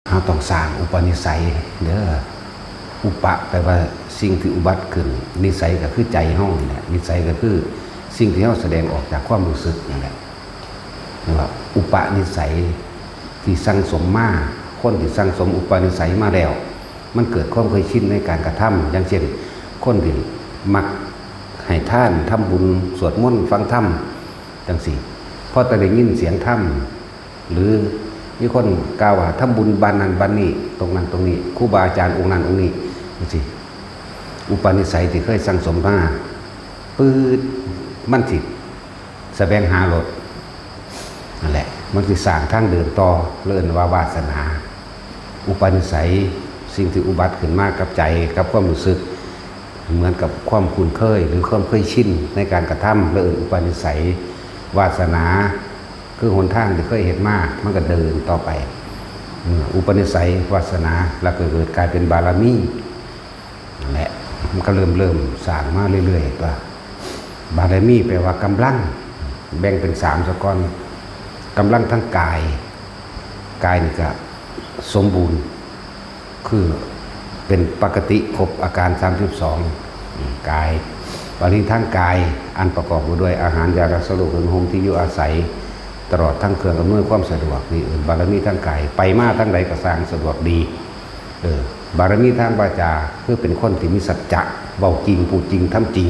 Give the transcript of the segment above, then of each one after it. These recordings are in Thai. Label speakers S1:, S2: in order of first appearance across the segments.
S1: เราต้องสร้างอุปนิสัยเด้ออุปะแปลว่าสิ่งที่อุบัติขึ้นนิสัยก็คือใจเฮานี่แหละนิสัยก็คือสิ่งที่เฮาแสดงออกจากความรู้สึกนั่นแหละว่าอุปนิสัยที่สั่งสมมาคนที่สั่งสมอุปนิสัยมาแล้วมันเกิดความเคยชินในการกระทำอย่างเช่นคนที่มักให้ทานทำบุญสวดมนต์ฟังธรรมจังสี่พอแต่ได้ยินเสียงธรรมหรือมีคนกล่าวว่าทำบุญบ้านนั้นบ้านนี้ตรงนั้นตรงนี้ครูบาอาจารย์องค์นั้นองค์นี้จังสี่อุปนิสัยที่เคยสั่งสมมาปื๊ดมันสิแสวงหารถนั่นแหละมันสิสร้างทางเดินต่อเลื่อนว่าวาสนาอุปนิสัยสิ่งที่อุบัติขึ้นมากับใจกับความรู้สึกเหมือนกับความคุ้นเคยหรือความเคยชินในการกระทำเลื่อนอุปนิสัยวาสนาคือหนทางที่เคยเห็นมามันก็เดินต่อไปอุปนิสัยวาสนาแล้วก็เกิดกลายเป็นบารมีนั่นแหละมันก็เริ่มสร้างมาเรื่อยๆตัวบารมีแปลว่ากำลังแบ่งเป็น3 สกรกำลังทั้งกายนี่ก็สมบูรณ์คือเป็นปกติครบอาการ32กายบารมีทั้งกายอันประกอบด้วยอาหารยารักษาโรคเครื่องห่มที่อยู่อาศัยตลอดทั้งเครื่องอำนวยความสะดวกนี่บารมีทั้งกายไปมาทั้งใดก็สร้างสะดวกดีบารมีทางวาจาคือเป็นคนที่มีสัจจะเว้าจริงพูดจริงทำจริง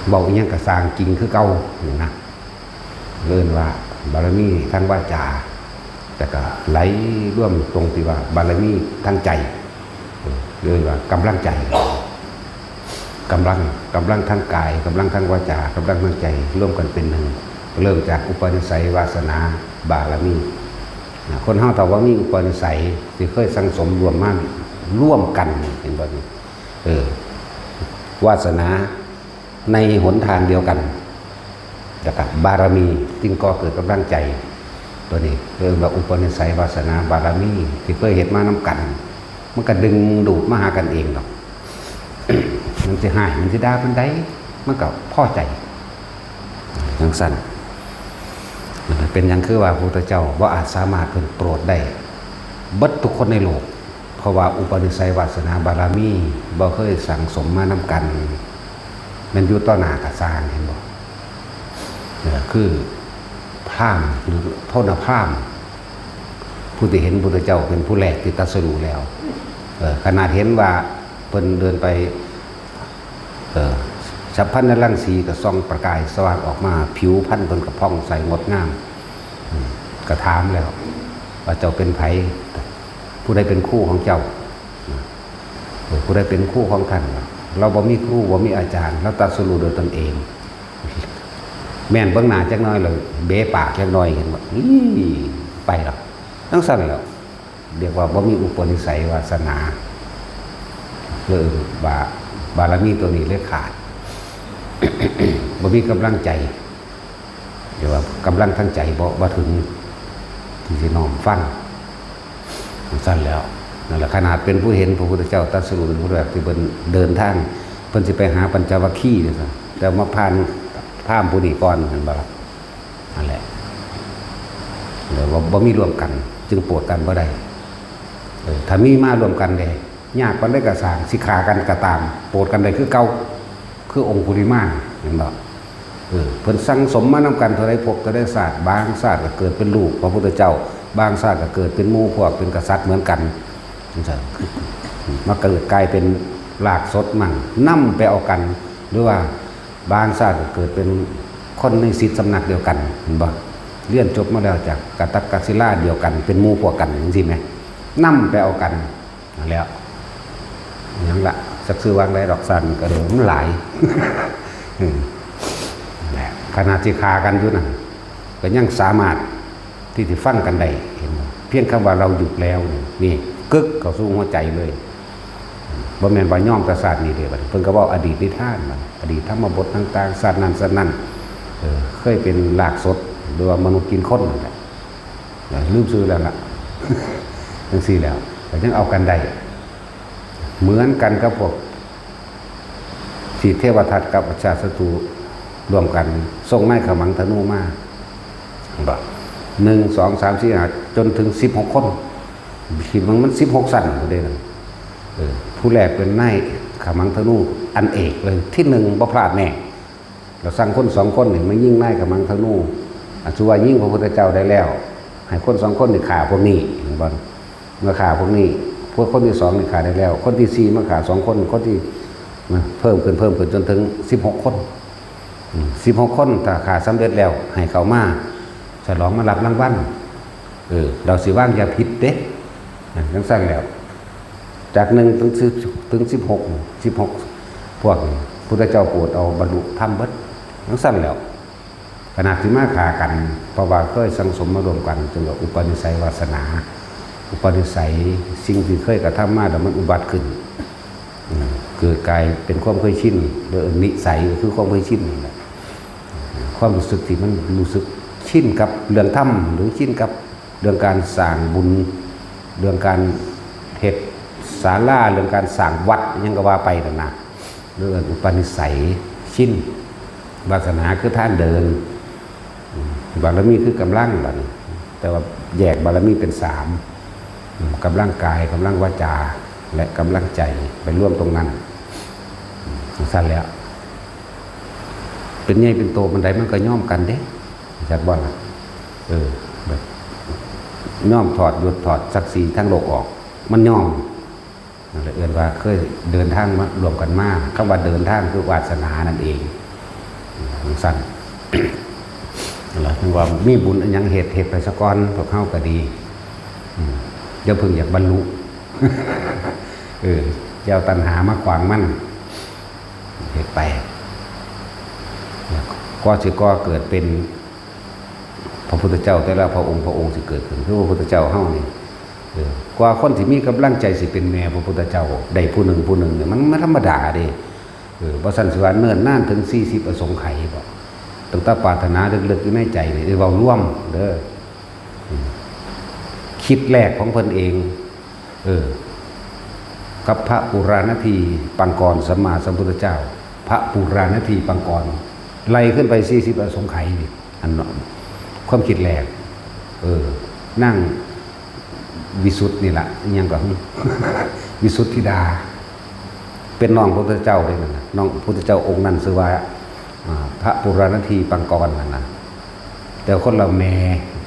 S1: เว้าอีหยังก็สร้างจริงคือเก่านี่นะเรียกว่าบารมีทางวาจาแต่ก็ไหลร่วมตรงที่ว่าบารมีทางใจเรียกว่ากำลังใจกำลังทางกายกำลังทางวาจากำลังทางใจร่วมกันเป็นหนึ่งเริ่มจากอุปนิสัยวาสนาบารมีคนเฮาถ้าว่ามีอุปนิสัยที่เคยสังสมรวมมาร่วมกันเป็นแบบนี้วาสนาในหนทางเดียวกันแต่กับบารมีจึงก็เกิดกำลังใจตัวนี้เรื่องว่าอุปนิสัยวาสนาบารมีที่เคยเห็นมาน้ำกันมันก็ดึงดูดมาหากันเองหรอก มันจะหายมันจะด่ามันได้มันก็พอใจอย่างสั้นเป็นอย่างคือว่าพระพุทธเจ้าว่าอาจสามารถเป็นโปรดได้เบิดทุกคนในโลกเพราะว่าอุปนิสัยวาสนาบารมีบ่เคยสั่งสมมาน้ำกันมันอยู่ต่อหน้ากระซางเห็นบ่คือพราหมณ์หรือโทษนะพราหมณ์ผู้ที่เห็นพระพุทธเจ้าเป็นผู้แรกที่ตรัสรู้แล้วขนาดเห็นว่าเพิ่นเดินไปฉับพลันในรังสีก็ส่องประกายสว่างออกมาผิวพรรณเพิ่นก็ผ่องใสงดงามก็ถามแล้วว่าเจ้าเป็นไผผู้ใดเป็นคู่ของเจ้าผู้ใดเป็นคู่ของท่านเราบ่มีครูบ่มีอาจารย์เราตรัสรู้โดยตนเองแม่นเบื้องหน้าจักหน่อยเลยเบะปากจักหน่อยเห็นบ่ไปหรอกทั้งสั้นแล้วเรียกว่าบ่มีอุปนิสัยวาสนาบารมีตัวนี้เลยขาด บ่มีกำลังใจเดี๋ยวว่ากำลังทั้งใจบ่ถึงที่จะน้อมฟังสั้นแล้วนั่นแหละขนาดเป็นผู้เห็นพระพุทธเจ้าตรัสรู้เป็นผู้แรกที่เพิ่นเดินทางเพิ่นสิไปหาปัญจวัคคีย์นี่ซะแต่มาผ่านพราหมณ์ผู้นี้ก่อนเห็นบ่ล่ะนั่นแหละเดี๋ยวบ่มีรวมกันจึงโปรดกันบ่ได้ถ้ามีมารวมกันได้ยากปานใดก็สร้างสิขากันก็ตามโปรดกันได้คือเก่าคือองคุลิมานเห็นบ่เพิ่นสั่งสมมานำกันเท่าใดภพเท่าใดชาติบางชาติก็เกิดเป็นลูกพระพุทธเจ้าบางชาติก็เกิดเป็นหมู่พวกเป็นกษัตริย์เหมือนกันจังซั่นมาเกิดกลายเป็นรากสดมั่งนำไปเอากันหรือว่าบางชาติก็เกิดเป็นคนในศิษย์สำนักเดียวกันเห็นบ่เรียนจบมาแล้วจากกตัตกศิลาเดียวกันเป็นหมู่พวกกันจังซี่แหมนำไปเอากันนั่นแล้วยังละสักซื้อวางได้ดอกสันก็เดี๋ยวมันหลายขนาดที่คากันอยู่นะก็ยังสามารถที่จะฟังกันได้เห็นเพียงคำว่าเราหยุดแล้วนี่กึกเข้าสู่หัวใจเลยบ่แม่นว่าย่อมกษัตริย์นี่เด้บัดเพิ่นก็เว้าอดีตนิทานมันอดีตธรรมบทต่างๆสัตว์นั้นเคยเป็นรากสดหรือว่ามนุษย์กินคนนั่นแหละลืมชื่อแล้วล่ะจังซี่แล้วก็ยังเอากันได้เหมือนกันกับพวกสีเทวทัตกับชาติศัตรูรวมกันส่งไม้ขมังธนูมาบ่ 1 2 3 4 5จนถึง16 คนคิดมัน16 สั้นเด้อผู้แรกเป็นนายขมังธนูอันเอกเลยที่1บ่พลาดแน่เราสั่งคน2 คนนี่มายิ่งนายขมังธนูสุว่ายิ่งพระพุทธเจ้าได้แล้วให้คน2 คนนี่ฆ่าพวกนี้เห็นบ่เมื่อฆ่าพวกนี้พวกคนที่2นี่ฆ่าได้แล้วคนที่4มาฆ่า2 คนคนที่เพิ่มขึ้นจนถึง16 คน16 คนถ้าฆ่าสำเร็จแล้วให้เขามาฉลองมารับรางวัลเราสิว่างอย่าผิดเด้จังซั่นแล้วจาก1ถึง16พวกพุทธเจ้าโปรดเอาบรรลุธรรมเบิดจังซั่นแล้วขนาดที่มาฆ่ากันเพราะว่าเคยสังสมมารวมกันจนว่าอุปนิสัยวาสนาอุปนิสัยสิ่งที่เคยกระทำมาแล้วมันอุบัติขึ้นเกิดกลายเป็นความเคยชินหรือนิสัยคือความเคยชินนี่แหละความรู้สึกที่มันรู้สึกชินกับเรื่องธรรมหรือชินกับเรื่องการสร้างบุญเรื่องการเฮ็ดศาลาเรื่องการสร้างวัดยังก็ว่าไปนั่นนะเรื่องอุปนิสัยชินวาสนาคือท่านเดินบารมีคือกำลังบัดแต่ว่าแยกบารมีเป็น3กำลังกายกำลังวาจาและกำลังใจไปร่วมตรงนั้นสั้นแล้วเป็นใหญ่เป็นโตมันใดมันก็ย่อมกันเด้จักบ่ล่ะแบบย่อมถอดหยุดถอดศักดิ์ศรีทั้งโลกออกมันย่อมนั่นแหละเอิ้นว่าเคยเดินทางมารวมกันมาคำว่าเดินทางคือวาสนานั่นเองสั้นนั่นแหละว่ามีบุญอันยังเหตุไปซะก่อนพวกเฮาก็ดีอย่าเพิ่งอยากบรรลุเจ้าตัณหามาขวางมั่นเหตุไปก็สิก็เกิดเป็นพระพุทธเจ้าแต่ละพระองค์สิเกิดขึ้นคือพระพุทธเจ้าเฮานี่กว่าคนที่มีกำลังใจสิเป็นแม่พระพุทธเจ้าได้ผู้หนึ่งเนี่ยมันไม่ธรรมดาเด้บ่ซั่นสิว่าเนิ่นนานถึง40อสงไขยบ่ตั้งแต่ปรารถนาลึกๆอยู่ในใจนี่เว้าร่วมเด้อคิดแรกของเพิ่นเองกับพระปุราณทีปังกรสัมมาสัมพุทธเจ้าพระปุราณทีปังกรไล่ขึ้นไป40อสงไขยนี่อันความคิดแรกนั่งวิสุทธินี่ล่ะอีหยังก็ วิสุทธิดาเป็นน้องพระพุทธเจ้าเลยนั่นน่ะน้องพระพุทธเจ้าองค์นั้นชื่อว่าพระปุราณทีปังกรนั่นน่ะแต่คนเราแม่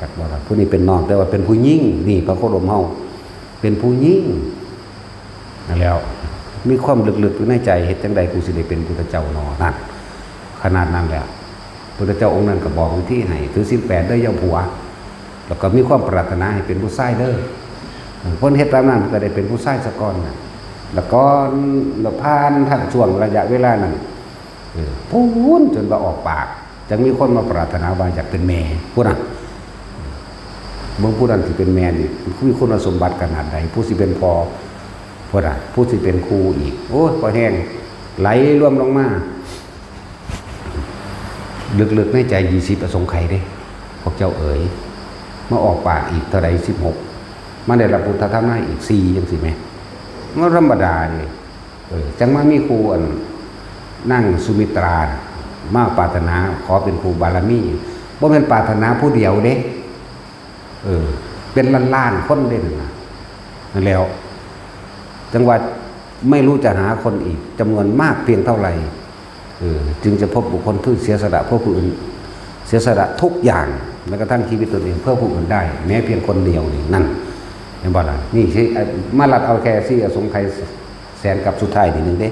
S1: จักบ่ล่ะผู้นี้เป็นน้องแต่ว่าเป็นผู้หญิงนี่พระโคดมเฮาเป็นผู้หญิงนั่นแล้วมีความลึกๆอยู่ในใจเฮ็ดจังใดกูสิได้เป็นพุทธเจ้าน้อนั่นขนาดนั้นแล้วพุทธเจ้าองค์นั้นก็บอกวิธีให้ถือศีล8ได้อย่าผัวแล้วก็มีความปรารถนาให้เป็นผู้ชายเด้อคนเฮ็ดตามนั้นก็ได้เป็นผู้ชายซะก่อนน่ะแล้วก็ผ่านทั้งช่วงระยะเวลานั้นพูนจนว่าออกปากจังมีคนมาปรารถนาว่าอยากเป็นแม่ผู้นั้นเมื่อผู้นั้นสิเป็นแม่นี่มีคุณสมบัติขนาดใดผู้สิเป็นพ่อผู้นั้นผู้สิเป็นครูอีกโอ้ยพอแห้งไหลรวมลงมาลึกๆในใจ20อสงไขยเด้พวกเจ้าเอ๋ยมาออกปากอีกเท่าใด16มาได้รับพุทธธรรมได้อีก4จังซี่แม่มันธรรมดานี่จังมามีครูอันนั่งสุมิตรามาปรารถนาขอเป็นครูบารมีบ่แม่นปรารถนาผู้เดียวเด้เป็นล้านๆคนเด้นั่นแล้วจังว่าไม่รู้จะหาคนอีกจำนวนมากเพียงเท่าไหร่จึงจะพบบุคคลที่เสียสละเพื่อผู้อื่นเสียสละทุกอย่างแม้กระทั่งชีวิตตนเองเพื่อผู้อื่นได้แม้เพียงคนเดียวนี่นั่นเห็นบ่ล่ะนี่ใช่มาลัดเอาแค่ซี่อสงไขยแสนกับสุดท้ายนิดนึงเด้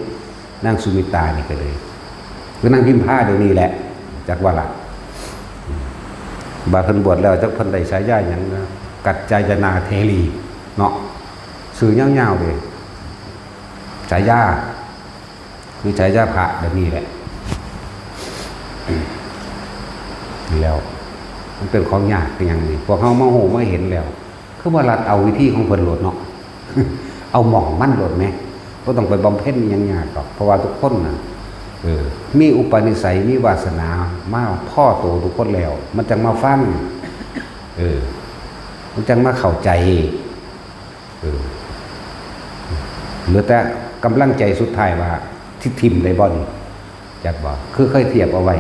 S1: นั่งสุมิตานี่ก็เลยคือนั่งพิมพ์ผ้าเดี๋ยวนี้แหละจากว่าล่ะบาเพิ่นบวชแล้วจักเพิ่นได้ฉายาหยังนะกัจจายนาเทลีเนาะสื่อยาวๆเลยฉายาคือฉายาพระแบบนี้แหละแล้วมันเป็นของยากเป็นอย่างนี้พวกเขามาโหมาเห็นแล้วคือว่ารัดเอาวิธีของเพิ่นโหลดเนาะ เอาหม่องมั่นโหลดไหมก็ต้องไปบำเพ็ญอย่างยากหรอกเพราะว่าทุกคนน่ะมีอุปนิสัยมีวาสนามาพ่อโตทุกคนแล้วมันจังมาฟังมันจังมาเข้าใจเหลือแต่กำลังใจสุดท้ายว่าที่ทิมได้บ่นี่จักบ่คือเคยเทียบเอาไว้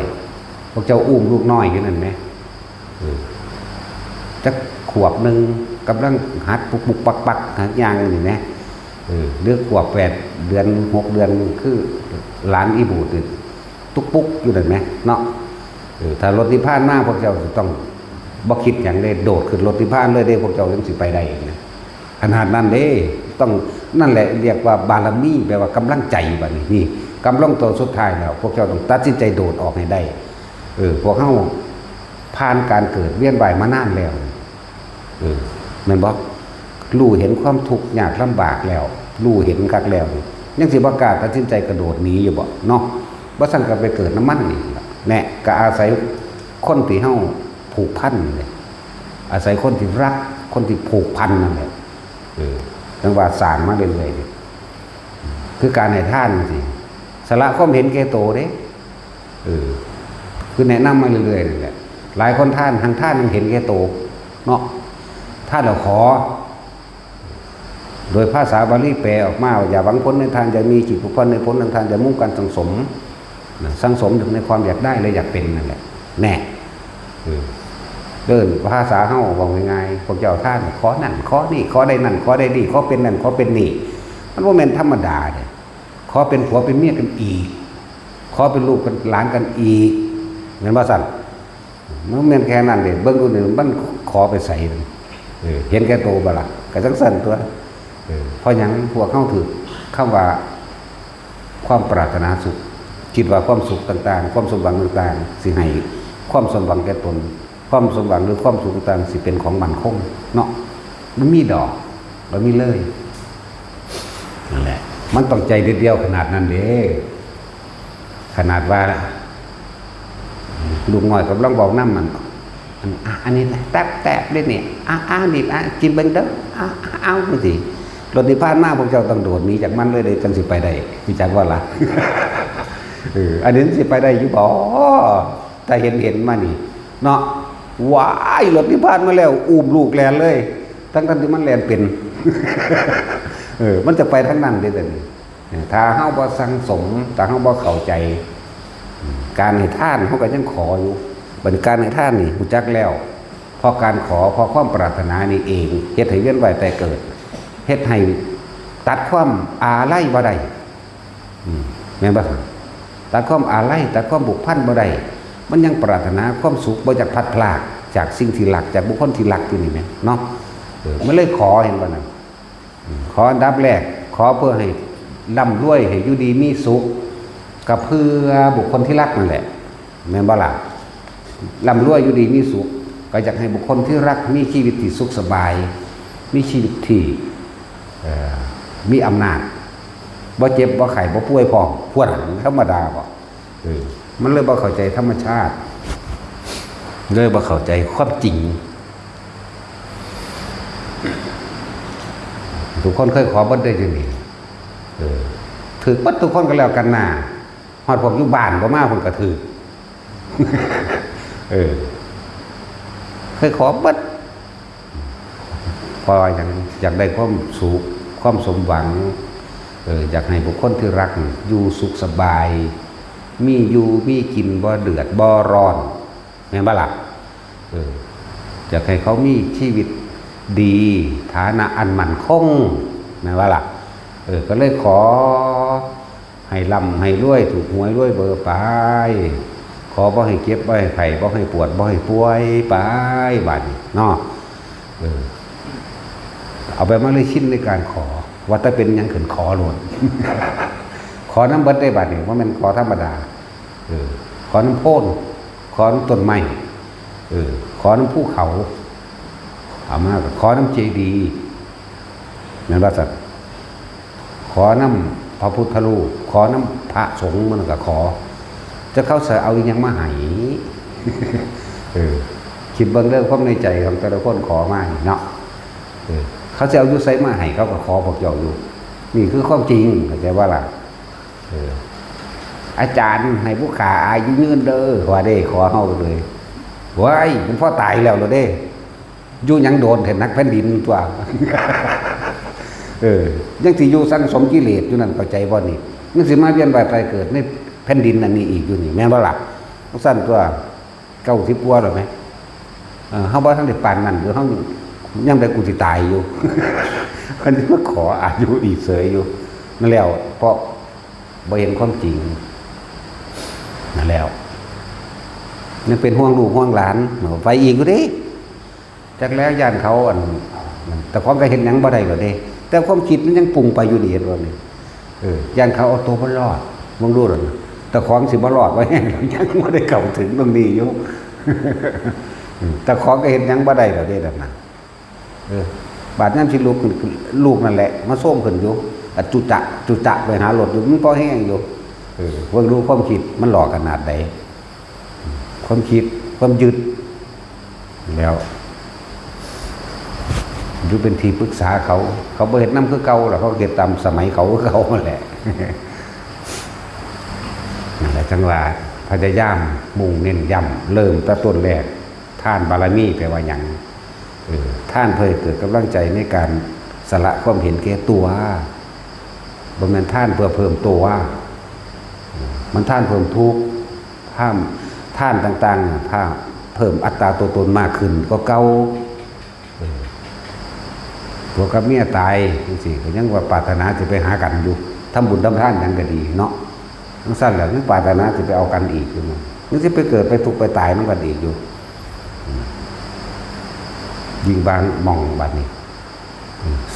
S1: พวกเจ้าอุ้มลูกน้อยอยู่นั่นไหม จักขวบหนึ่งกำลังหัดปุกปักปักหัดยางนี่นะเลือกขวบ8 เดือน6 เดือนคือหลานอีบูดตุกปุกอยู่นั่นไหมเนาะถ้ารถนิพพานมากพวกเจ้าจะต้องบ่คิดอย่างเลยโดดขึ้นรถนิพพานเลยเด้พวกเจ้ายังสิไปได้นะขนาดนั้นเด้ต้องนั่นแหละเรียกว่าบารมีแปลว่ากำลังใจบัดนี้นี่กำลังตัวสุดท้ายแล้วพวกเจ้าต้องตัดสินใจโดดออกให้ได้พวกเฮาผ่านการเกิดเวียนว่ายมานานแล้วแม่นบ่รู้เห็นความทุกข์ยากลำบากแล้วรู้เห็นคักแล้วยังสิบ่กล้าตัดสินใจกระโดดหนีอยู่บ่เนาะบ่ซั่นก็ไปเกิดน้ำมันนี่แน่ก็อาศัยคนที่เฮาผูกพันเลยอาศัยคนที่รักคนที่ผูกพันนั่นแหละจังว่าสร้างมาเรื่อยๆคือการให้ท่านสิสละความเห็นแก่โตเด้คือแนะนำมาเรื่อยๆนั่นแหละหลายคนท่านทางท่านยังเห็นแก่โตเนาะท่านเราขอโดยภาษาบาลีแปลออกมาอย่าหวังผลในทางจะมีจิตผูกพันในผลในทางจะมุ่งการสังสมถึงในความอยากได้และอยากเป็นนั่นแหละแน่เดินภาษาเฮ้าบอกง่ายๆพวกเจ้าท่านขอนั่นขอนี่ขอได้นั่นขอได้ดีขอเป็นนั่นขอเป็นนี่มันว่าเป็นธรรมดาเลยขอเป็นผัวเป็นเมียกันอีกขอเป็นลูกเป็นหลานกันอีกเหมือนว่าสั่นมันเป็นแค่นั้นเด็เบิ้งดูหนึ่งมันขอไปใส่เห็นแก่โตบ่ล่ะกระสังสั่นตัวเพราะอย่างพวกเข้าถือคำว่าความปรารถนาสุขคิดว่าความสุขต่างๆความสมหวังต่างๆสิให้ความสมหวังแก่ตนความสมหวังหรือความสุขต่างๆสิเป็นของมั่นคงเนาะมันมีดอกมันมีเลยนั่นแหละมันต้องใจเดียวขนาดนั้นเด้ขนาดว่าลูกน้อยกำลังบอกน้ำมันอันนี้แตบได้เนี่ยนี่กินเบิ้งเด้อเอาสิรถนิพพานมากพวกเจ้าต้องโดดหนีจากมันเลยจังสิไปได้พี่จักว่าล่ะอันนี้สิไปได้อยู่บ่แต่เห็นมานี่เนาะว้ายรถนิพพานมาแล้วอุ้มลูกแลนเลยทั้งที่มันแลนเป็นมันจะไปทั้งนั้นได้แต่นี่ถ้าเฮาบ่สังสมถ้าเฮาบ่เข้าใจการให้ท่านเฮาก็ยังขออยู่บัดการให้ท่านนี่รู้จักแล้วพอการขอพอความปรารถนานี่เองเฮ็ดให้เวียนว่ายแต่เกิดเฮ็ดให้ตัดความอาลัยบ่ได้แม่นบ่ตัดความอาลัยตัดความผูกพันบ่ได้มันยังปรารถนาความสุขบ่จากพัดพลากจากสิ่งที่รักจากบุคคลที่รักอยู่นี่แม่เนาะมันเลยขอเห็นบ่นั่นขออันดับแรกขอเพื่อให้ร่ำรวยให้อยู่ดีมีสุขก็เพื่อบุคคลที่รักนั่นแหละแม่นบ่ล่ะร่ำรวยอยู่ดีมีสุขก็อยากให้บุคคลที่รักมีชีวิตที่สุขสบายมีชีวิตที่มีอำนาจบ่เจ็บบ่ไข้บ่ป่วยพร้อมพวดธรรมดาบ่มันเลยบ่เข้าใจธรรมชาติเลยบ่เข้าใจความจริงทุกคนเคยขอบ่ได้จังนี่ถือปัดทุกคนก็แล้วกันน่ะฮอดพวกอยู่บ้านบ่มาเพิ่นก็ถือเคยขอบัดพออยากได้ความสุขความสมหวังอยากให้บุคคลที่รักอยู่สุขสบายมีอยู่มีกินบ่เดือดบ่ร้อนแม่นบ่ล่ะอยากให้เขามีชีวิตดีฐานะอันมั่นคงแม่นบ่ล่ะก็เลยขอให้ร่ำให้รวยถูกหวยรวยเบอร์ไปขอบ่ให้เก็บบ่ให้ไข้บ่ให้ปวดบ่ให้ป่วยไปบัดนี้เนาะเอาไปมาเลยชินในการขอว่าถ้าเป็นยังขึ้นขอโลด ขอน้ำเบิดได้บัดนี้ว่ามันขอธรรมดาขอน้ำโพนขอน้ำต้นไม้ขอน้ำภูเขาเอามาขอน้ำเจดีย์นั่นว่าสัตว์ขอน้ำพระพุทธรูปขอน้ำพระสงฆ์มันก็ขอจะเข้าใส่เอายังมาให้ คิดเบิ่งเรื่องความในใจของแต่ละคนขอมาเนาะเขาจะเอายุใส่มาให้เขาก็ขอพวกเจ้าอยู่นี่คือความจริงเข้าใจว่าล่ะอาจารย์ให้ผู้ขาอายุยืนเด้อว่าได้ขอเฮาเลยว้ายมันพ่อตายแล้วเหรอเด้อยู่ยังโดนเห็นนักแผ่นดินตัว ยังสิอยู่สังสมกิเลสอยู่นั่นเข้าใจบ่นี่ยังสิมาเวียนว่ายตายเกิดในแผ่นดินอันนี้อีกอยู่นี่แม่นบ่ล่ะสั้นตัว90 กว่าหรอไหม เฮาบ่ทันได้ปานนั้นหรือเฮายังได้กูสิตายอยู่ อันนี้มาขออายุอีกเสยอยู่นั่นแล้วเพราะบ่เห็นความจริงนั่นแล้วนี่เป็นห่วงลูกห่วงหลานไปอีกอยู่ดิจักแล้วย่านเขาแต่ความก็เห็นหยังบ่ได้ก็เด้แต่ความคิดมันยังปรุงไปอยู่ดีว่านี่ย่านเขาเอาตัวบ่รอดมึงรู้หรอแต่ของสิบ่รอดไว้แห้งยังบ่ได้เข้าถึงตรงนี้อยู่ แต่ของก็เห็นหยังบ่ได้ก็เด้นั่นน่ะบาดนั้นสิลูกนั่นแหละมาส้มขึ้นอยู่จุจะไปหารถอยู่มันพอแห้งอยู่เพิ่งรู้ความคิดมันหลอกขนาดใดความคิดความยึดแล้วอยู่เป็นที่ปรึกษาเขาบ่เฮ็ดนำคือเก่าแล้วเขาเฮ็ดตามสมัยเขาคือเก่านั่นแหละนั่นแหละจังว่าพยายามมุ่งเน้นย้ำเริ่มแต่ต้นแรกทานบารมีแปลว่าหยังท่านเพื่อเกิดกำลังใจในการสละความเห็นแก่ตัวบ่แม่นท่านเพื่อเพิ่มตัวมันท่านเพิ่มทุกข์ท่านต่างๆถ้าเพิ่มอัตราตัวตนมากขึ้นก็เก่าตัวกับเมียตายจังซี่ก็ยังว่าปรารถนาสิไปหากันอยู่ทำบุญทำทานหยังก็ดีเนาะทั้งสั้นแล้วยังปรารถนาสิไปเอากันอีกอยู่ยังสิไปเกิดไปทุกข์ไปตายนำกันอีกอยู่ยิงบางมองบัดนี้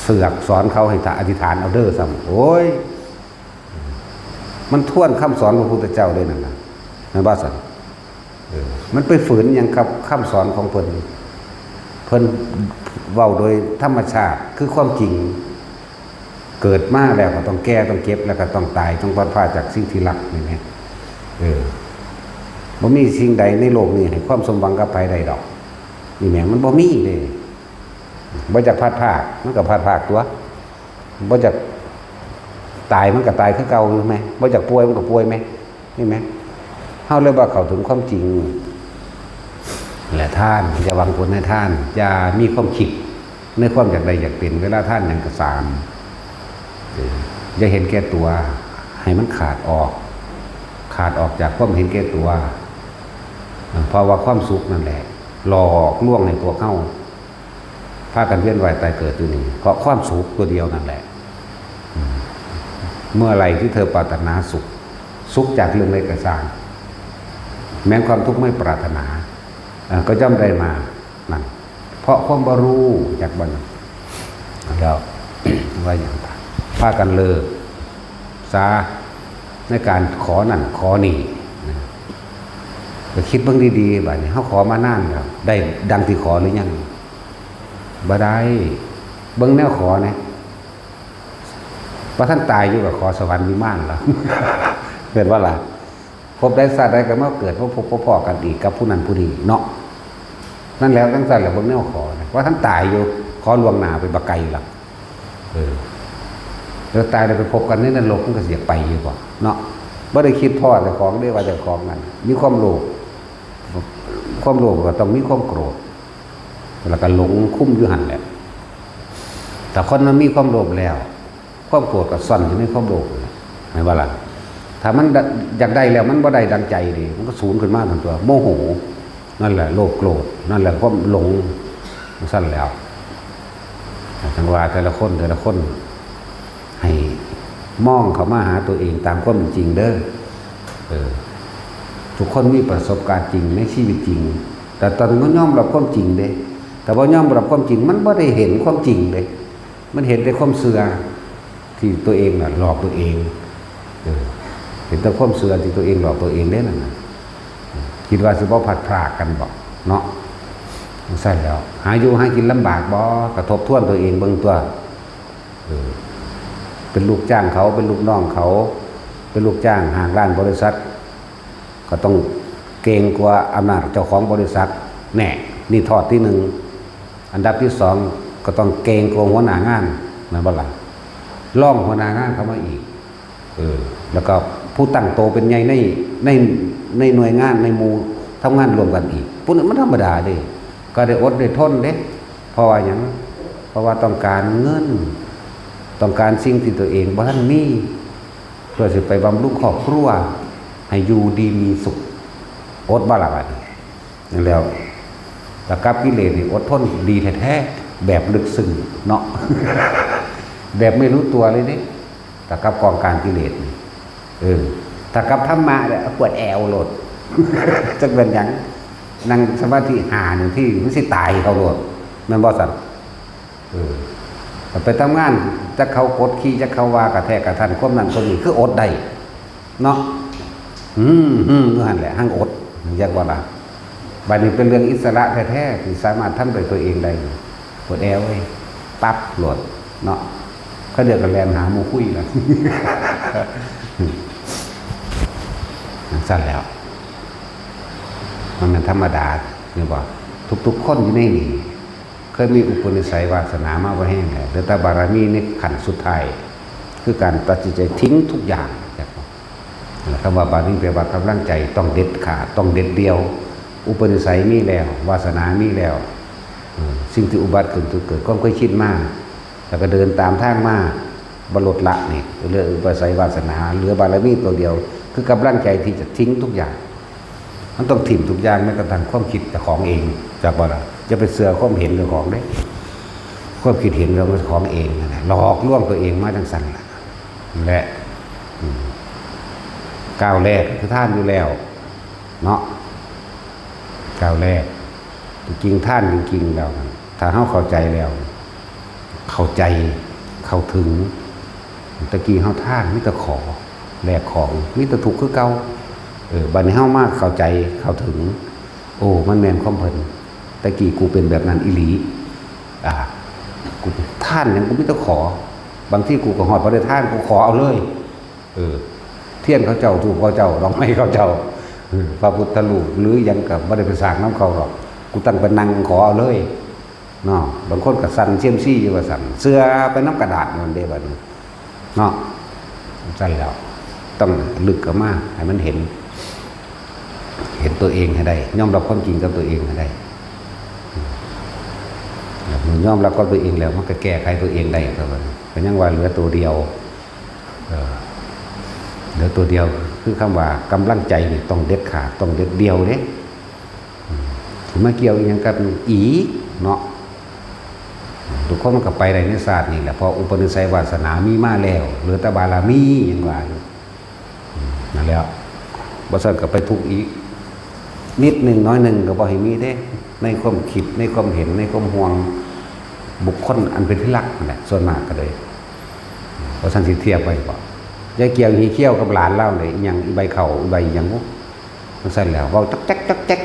S1: เสือกสอนเขาให้อธิษฐานเอาเด้อซ้ำโอ้ยมันท่วนคำสอนของพระพุทธเจ้าเลยนั่นนะในบ้านสันมันไปฝืนอย่างกับคำสอนของเพิ่นเว้าโดยธรรมชาติคือความจริงเกิดมาแล้วก็ต้องแก้ต้องเก็บแล้วก็ต้องตายต้องพัดพรากจากสิ่งที่รักนี่แหละบ่มีสิ่งใดในโลกนี้ให้ความสมหวังกับใครใดดอกนี่แหม่มันบ่มีเลยบ่จากพัดพรากมันก็พัดพรากตัวบ่จากตายมันก็ตายคือเก่าใช่ไหมบ่จากป่วยมันก็ป่วยไหมนี่ไหมเฮาเลยว่าเข้าถึงความจริงและท่านอย่าหวังผลในท่านอย่ามีความคิดในความอยากใดอยากเป็นเวลาท่านอย่างกระสามอย่าเห็นแก่ตัวให้มันขาดออกจากความเห็นแก่ตัวเพราะว่าความสุขนั่นแหละหลอกลวงในตัวเข้าพากันเวียนว่ายตายเกิดอยู่นี่เพราะความสุขตัวเดียวนั่นแหละเมื่อไรที่เธอปรารถนาสุขจากเรื่องใดก็สร้างแม้ความทุกข์ไม่ปรารถนาก็ย่อมได้มานั่นเพราะความบรู้จากบัณฑิตแล้วว่าอย่างไรพากันเลิกซาในการขอนั่นขอนี่ก็คิดเบิ่งดีๆแบบนี้เขาขอมานานแล้วได้ดังที่ขอหรือยังบ่ได้เบิ่งแนวขอเนี่ยพระท่านตายอยู่กับขอสวรรค์วิมานแล้วเกิดว่าล่ะพบได้ชาติใดก็มาเกิดพบพ่อกันอีกกับผู้นั้นผู้นี้เนาะนั่นแล้วตั้งแต่แล้วเบิ่งแนวขอเนี่ยว่าท่านตายอยู่ขอลวงหน้าไปบักไกลหลักแล้วตายแล้วไปพบกันในนรกมันก็เสียไปอยู่กว่าเนาะไม่ได้คิดพ่อแต่ของได้ว่าแต่ของนั้นมีความโลภก็ต้องมีความโกรธแล้วก็หลงคุ้มอยู่หันแหละแต่คนมันมีความโลภแล้วความโกรธก็ซ่อนอยู่ในความโลภไม่ว่าล่ะถ้ามันอยากได้แล้วมันบ่ได้ดังใจดิมันก็สูญขึ้นมาทั้งตัวโมโหนั่นแหละโลภโกรธนั่นแหละความหลงสั้นแล้วจังหวะแต่ละคนให้มองเข้ามาหาตัวเองตามความจริงเด้อทุกคนมีประสบการณ์จริงในชีวิตจริงแต่ตอนมันยอมรับความจริงเด้แต่พอยอมรับความจริงมันไม่ได้เห็นความจริงเลยมันเห็นแต่ความเสื่อที่ตัวเองน่ะหลอกตัวเองเห็นแต่ความเสื่อที่ตัวเองหลอกตัวเองได้นั่นน่ะคิดว่าสิบ่ผัดพรากกันบอกเนาะใช่แล้วหาอยู่หากินลำบากบ่กระทบทวนตัวเองเบิ่งตัวเป็นลูกจ้างเขาเป็นลูกน้องเขาเป็นลูกจ้างห่างร้านบริษัทก็ต้องเกรงกว่าอำนาจเจ้าของบริษัทแน่นี่ทอดที่หนึ่งอันดับที่สองก็ต้องเกรงกลัวหัวหน้างานนั่นบ่ล่ะล่องหัวหน้างานเข้ามาอีกแล้วก็ผู้ตั้งโตเป็นใหญ่ในหน่วยงานในหมู่ทำงานรวมกันอีกพวกนั้นมันธรรมดาเด้ก็ได้อดได้ทนเด้เพราะว่าหยังเพราะว่าต้องการเงินต้องการสิ่งที่ตัวเองบ่ทันมีเพื่อสิไปบำรุงครอบครัวให้อยู่ดีมีสุขอดบ่ล่ะบัดนี้แล้ว แต่กับกิเลสนี่อดทนดีแท้ๆแบบลึกซึ้งเนาะ แบบไม่รู้ตัวเลยนี่แต่กับกองการกิเลสนี่ถ้ากับธรรมะเนี่ยปวดแอวโหลด จะเป็นอย่างนั่งสมาธิหาหนึ่งที่ไม่ใช่ตายเขาโหลดมันบ่สันแต่ไปทำงานจะเขากดขี้จะเขาว่ากระแทกกระทันควบนั้นคนนี้คืออดได้เนาะนั่นแหละหั่งอดอยากว่าล่ะบัดนี้เป็นเรื่องอิสระแท้ๆที่สามารถทำโดยตัวเองได้ปวดแอวเลยปั๊บโหลดเนาะเขาเดือดกันแลนหาหมูคุยแล้วสั้นแล้วมันเป็นธรรมดาเนี่ยบอกทุกๆคนอยู่ในนี้เคยมีอุปนิสัยวาสนามาว่าแห้งเลยแต่บารมีในขั้นสุดท้ายคือการตัดสินใจทิ้งทุกอย่างคำว่าบารมีแปลว่ากำลังใจต้องเด็ดขาดต้องเด็ดเดียวอุปนิสัยมีแล้ววาสนามีแล้วสิ่งที่อุบัติเกิดก็ค่อยคิดมากแล้วก็เดินตามทางมาบรรลุละนี่เรื่องอุปนิสัยวาสนาเหลือบารมีตัวเดียวคือกำลังใจที่จะทิ้งทุกอย่างมันต้องถิ่มทุกอย่างแม้กระทั่งความคิดแต่ของเองจากบ่ล่ะจะไปเสือความเห็นเรื่องของได้ความคิดเห็นเรื่องของเองนะหลอกลวงตัวเองมาทั้งสั่นและก้าวแรกคือท่านอยู่แล้วเนาะก้าวแรกจริงท่านจริงๆแล้วถ้าเข้าใจแล้วเข้าใจเข้าถึงตะกี้ท่านมิตรขอแลกของมิตรถูกคือเก่าบัดนี้มากเข้าใจเข้าถึงโอ้มันแม่นความเพิ่นตะกี้กูเป็นแบบนั้นอีหลีกูท่านยังกูมิตรขอบางที่กูก็หอดบ่ได้ท่านกูขอเอาเลยเทียนเขาเจ้าถูกเขาเจ้าดอกไม้เขาเจ้าพระพุทธรูปหรือยังกับบ่ได้ไปสร้างน้ำเขาหรอกกูตั้งเป็นนั่งขอเอาเลยเนาะบางคนก็สั่นเชี่ยมซี่อยู่ว่าสั่นเสื้อไปน้ำกระดาษมันเด้บัดนี้เนาะสั่นแล้วต้องลึกกับมากให้มันเห็นตัวเองให้ได้ยอมรับความจริงกับตัวเองให้ได้มันยอมรับกับตัวเองแล้วมันก็แก้ไขตัวเองได้ครับเป็นยังว่าเหลือตัวเดียวเหลือตัวเดียวคือคำว่ากำลังใจนี่ต้องเด็ดขาดต้องเด็ดเดียวเด้ถึงมาเกี่ยวอย่างกับอีเนาะทุกคนมันก็ไปในนิสาสนี่แหละเพราะอุปนิสัยวาสนามีมาแล้วเหลือแต่บารมีอย่างว่านั่นแล้วบ่ซั่นก็ไปทุกข์อีกนิดหนึ่งน้อยหนึ่งก็บ่ให้มีเด้ในความคิดในความเห็นในความห่วงบุคคลอันเป็นที่รักนั่นแหละส่วนมากก็เลยเพราะท่านสิเทียบไว้บ่ยายเกี่ยวหีเขี้ยวกับหลานเล่าเลยอย่างใบเข่าใบอย่างพวกมันสั่นแล้วเว้าจักจักจักจัก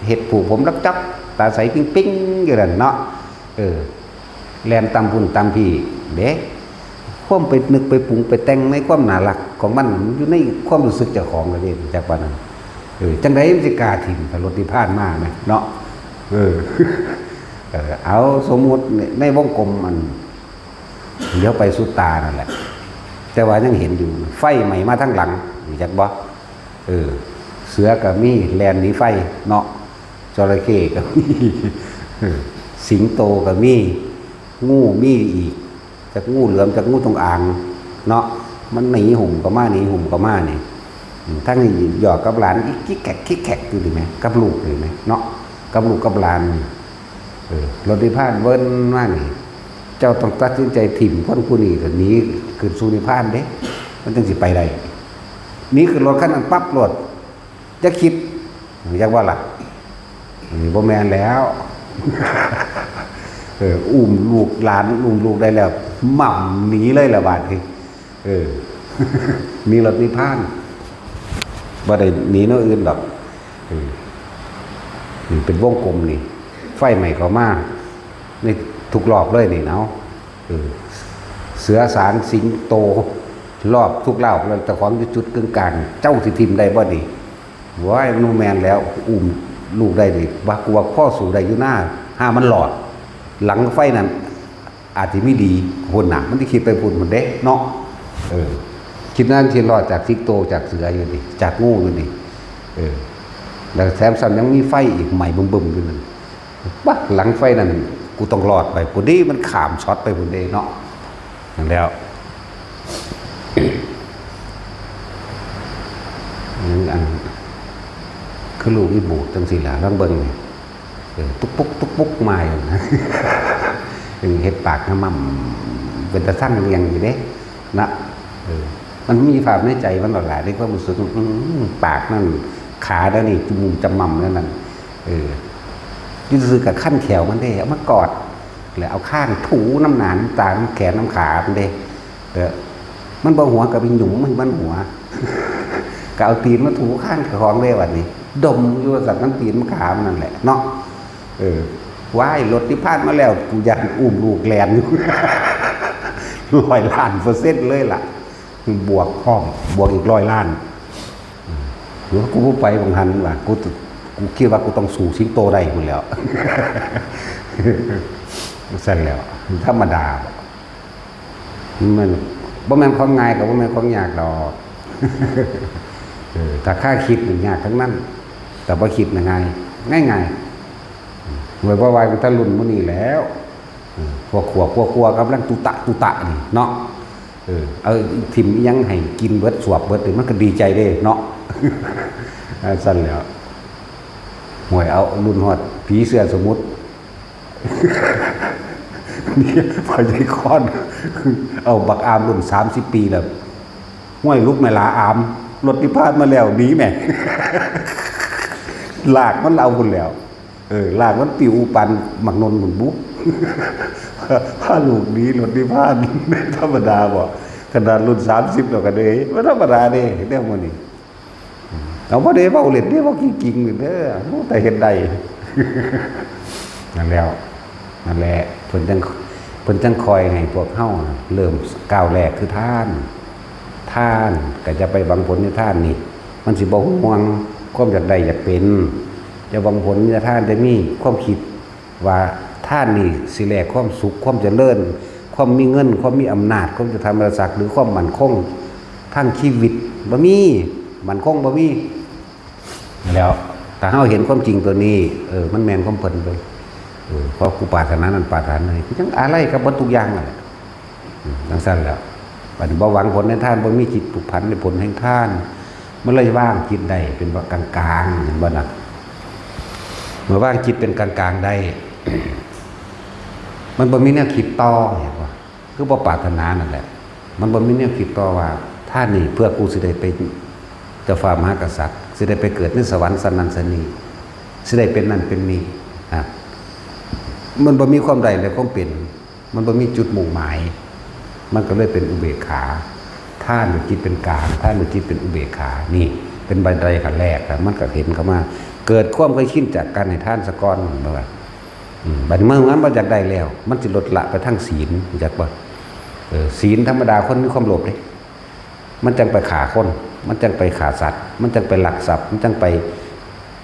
S1: เฮ็ดผูกผมลักจักตาใสปิ๊งปิ๊งอยู่นั่นเนาะแลนตามพุ่นตามพี่เด้ความไปนึกไปปรุงไปแต่งในความน่ารักของมันอยู่ในความรู้สึกเจ้าของก็ได้จากว่านั้นจังได๋มันสิกล้าถิ่มถ้ารถที่ผ่านมาแม่เนาะเอาสมมุติในวงกลมมันเดี๋ยวไปสุดตานั่นแหละแต่ว่ายังเห็นอยู่ไฟใหม่มาทั้งหลังจักบ่เสือก็มีแลนหนีไฟเนาะจระเข้ก็มีสิงโตก็มีงูมีอีกจากงูเหลือมจากงูจงอางเนาะมันหนีหุ่มก็มาหนีหุ่มก็มานี่ทั้งนี้หยอกกับหลานอีกกิ๊กแขกอยู่ดีไหมกับลูกอยู่ไหมเนาะกับลูกกับหลานรถที่ผ่านเวิ้นมากนี่เจ้าต้องตัดสินใจถิ่มคนผู้นี้ก็หนีขึ้นสู่นิพพานเด้มันจึงสิไปได้นี่คือรถคันนั้นปั๊บรถจะคิดอยากว่าล่ะนี่บ่แม่นแล้วอุ้มลูกหลานอุ้มลูกได้แล้วหม่ำหนีเลยละบาดนี้มีรถนิพพานบ่ได้หนีโน่นอื่นหรอกนี่เป็นวงกลมนี่ไฟใหม่เขามาในทุกรอบเลยนี่เนาะเสือสารสิงโตรอบทุกรอบแล้วแต่ของอยู่จุดกึ่งกลางเจ้าสิทิมได้บ่นี่ว้ายนูแมนแล้วอุ้มลูกได้ดิว่ากลัวพ่อสู่ได้อยู่หน้าห้ามันหลอดหลังไฟนั้นอาจจะไม่ดีคนหนักมันที่คิดไปพุ่นมันเด้เนาะคิดนั่นคิดรอดจากสิงโตจากเสืออยู่ดิจากงูอยู่ดิแล้วแถมซ้ำยังมีไฟอีกใหม่บึ้มๆอยู่นั่นบ้าหลังไฟนั้นกูต้องรอดไปกูดีมันขามช็อตไปพุ่นเด้เนาะนั่นแล้วอันคือลูกอีบูดจังสิล่ะลองเบิ่ง ตุ๊กปุ๊กตุ๊กปุ๊กมาอยู่นะเฮ็ดปากน้ำมันเป็นตะสั่งเรียงอยู่เด้นะมันมีภาพในใจมันหลายๆได้ก็รู้สึกปากนั่นขาแล้วนี่จมูกจำมั่มนั่นยืดซื้อกับขั้นแขวมันเด้เอามากอดแล้วเอาข้างถูน้ำหนานตาน้ำแขนน้ำขามันเด้มันบ่หัวกับเป็นหยุ่มมันหัวก็เอาตีนมาถูข้างของเด้วันนี้ดมอยู่สัตว์น้ำตีนมันขามันนั่นแหละเนาะว่ายรถที่พลาดมาแล้วกูยันอุ้มลูกแลนอยู่100% เลยล่ะบวกพร้อมบวกอีก100 ล้านหรือกูไปบางหันว่ากูคิดว่ากูต้องสู่สิงโตได้หมดแล้วเสร็จแล้วธรรมดามันบ่แม่นของง่ายกับบ่แม่นของยากดอกถ้าค่าคิดมันยากทั้งนั้นแต่บ่คิดง่ายง่ายหวยบ่วายมันตะลุ่นมื้อนี้แล้วพวกขัวพวกกลัวกำลังตุตะนี่เนาะทิมยังให้กินเบิดสวบเบิดมันก็ดีใจเด้เนาะสั่นแล้วหวยเอารุ่นฮอดผีเสื้อสมุทรนี่พอใจคอนเอาบักอามรุ่น30 ปีแล้วห้วยลุกแม่ลาอามรถที่พาดมาแล้วดีแม่ลากมันเอาพุ่นแล้วลากมันปิวปันหมักนนหมุนบุ๊บผ้าลูกนี้รถที่พาดธรรมดาบ่ขนาดรุ่น30แล้วก็เด้บ่ธรรมดาเด้เรื่องมันนี่เอาบ่ได้เว้าเล่นเด้เว้าจริงๆเด้อแต่เฮ็ดได้นั่นแล้วนั่นแหละเพิ่นจังคอยให้พวกเฮาเริ่มก้าวแรกคือท่านก็จะไปบังผลในท่านนี่มันสิบ่ห่วงความอยากได้อยากเป็นจะบังผลในท่านได้มีความคิดว่าท่านนี่สิแลกความสุขความเจริญความมีเงินความมีอำนาจความจะทำราศักดิ์หรือความมั่นคงทั้งชีวิตบ่มีมั่นคงบ่มีแล้วแต่เฮาเห็นความจริงตัวนี้มันแม่นความเพิ่นไปเพราะกูปรารถนานั้นปรารถนานี้กูจังอะไรกับบ่ทุกอย่างนั่นแหละจังซั่นแล้วบัดนี้บ่หวังผลในท่านบ่มีจิตผูกพันในผลแห่งท่านมันเลยว่างจิตได้เป็นว่ากลางๆเห็นบ่น่ะเมื่อว่างจิตเป็นกลางๆได้มันบ่มีแนวคิดต่อเห็นบ่คือบ่ปรารถนานั่นแหละมันบ่มีแนวคิดต่อว่าท่านนี่เพื่อกูสิได้ไปเจ้าฟ้ามหากษัตริย์สิได้ไปเกิดในสวรรค์สันนันสนีสิได้เป็นนั่นเป็นนี่มันบ่มีความใดและความเป็นมันบ่มีจุดมุ่งหมายมันก็เลยเป็นอุเบกขาท่านจิตเป็นกลางท่านจิตเป็นอุเบกขานี่เป็นบันไดขั้นแรกครับมันก็เห็นเข้ามาเกิดความเคยชินจากการให้ท่านสะก้อนบ่ว่าบัดเมื่อนั้นบ่อยากได้แล้วมันสิลดละไปทั้งศีลจักบ่ศีลธรรมดาคนมีความโลภเด้มันจังไปฆ่าคนมันจังไปฆ่าสัตว์มันจังไปลักทรัพย์มันจังไป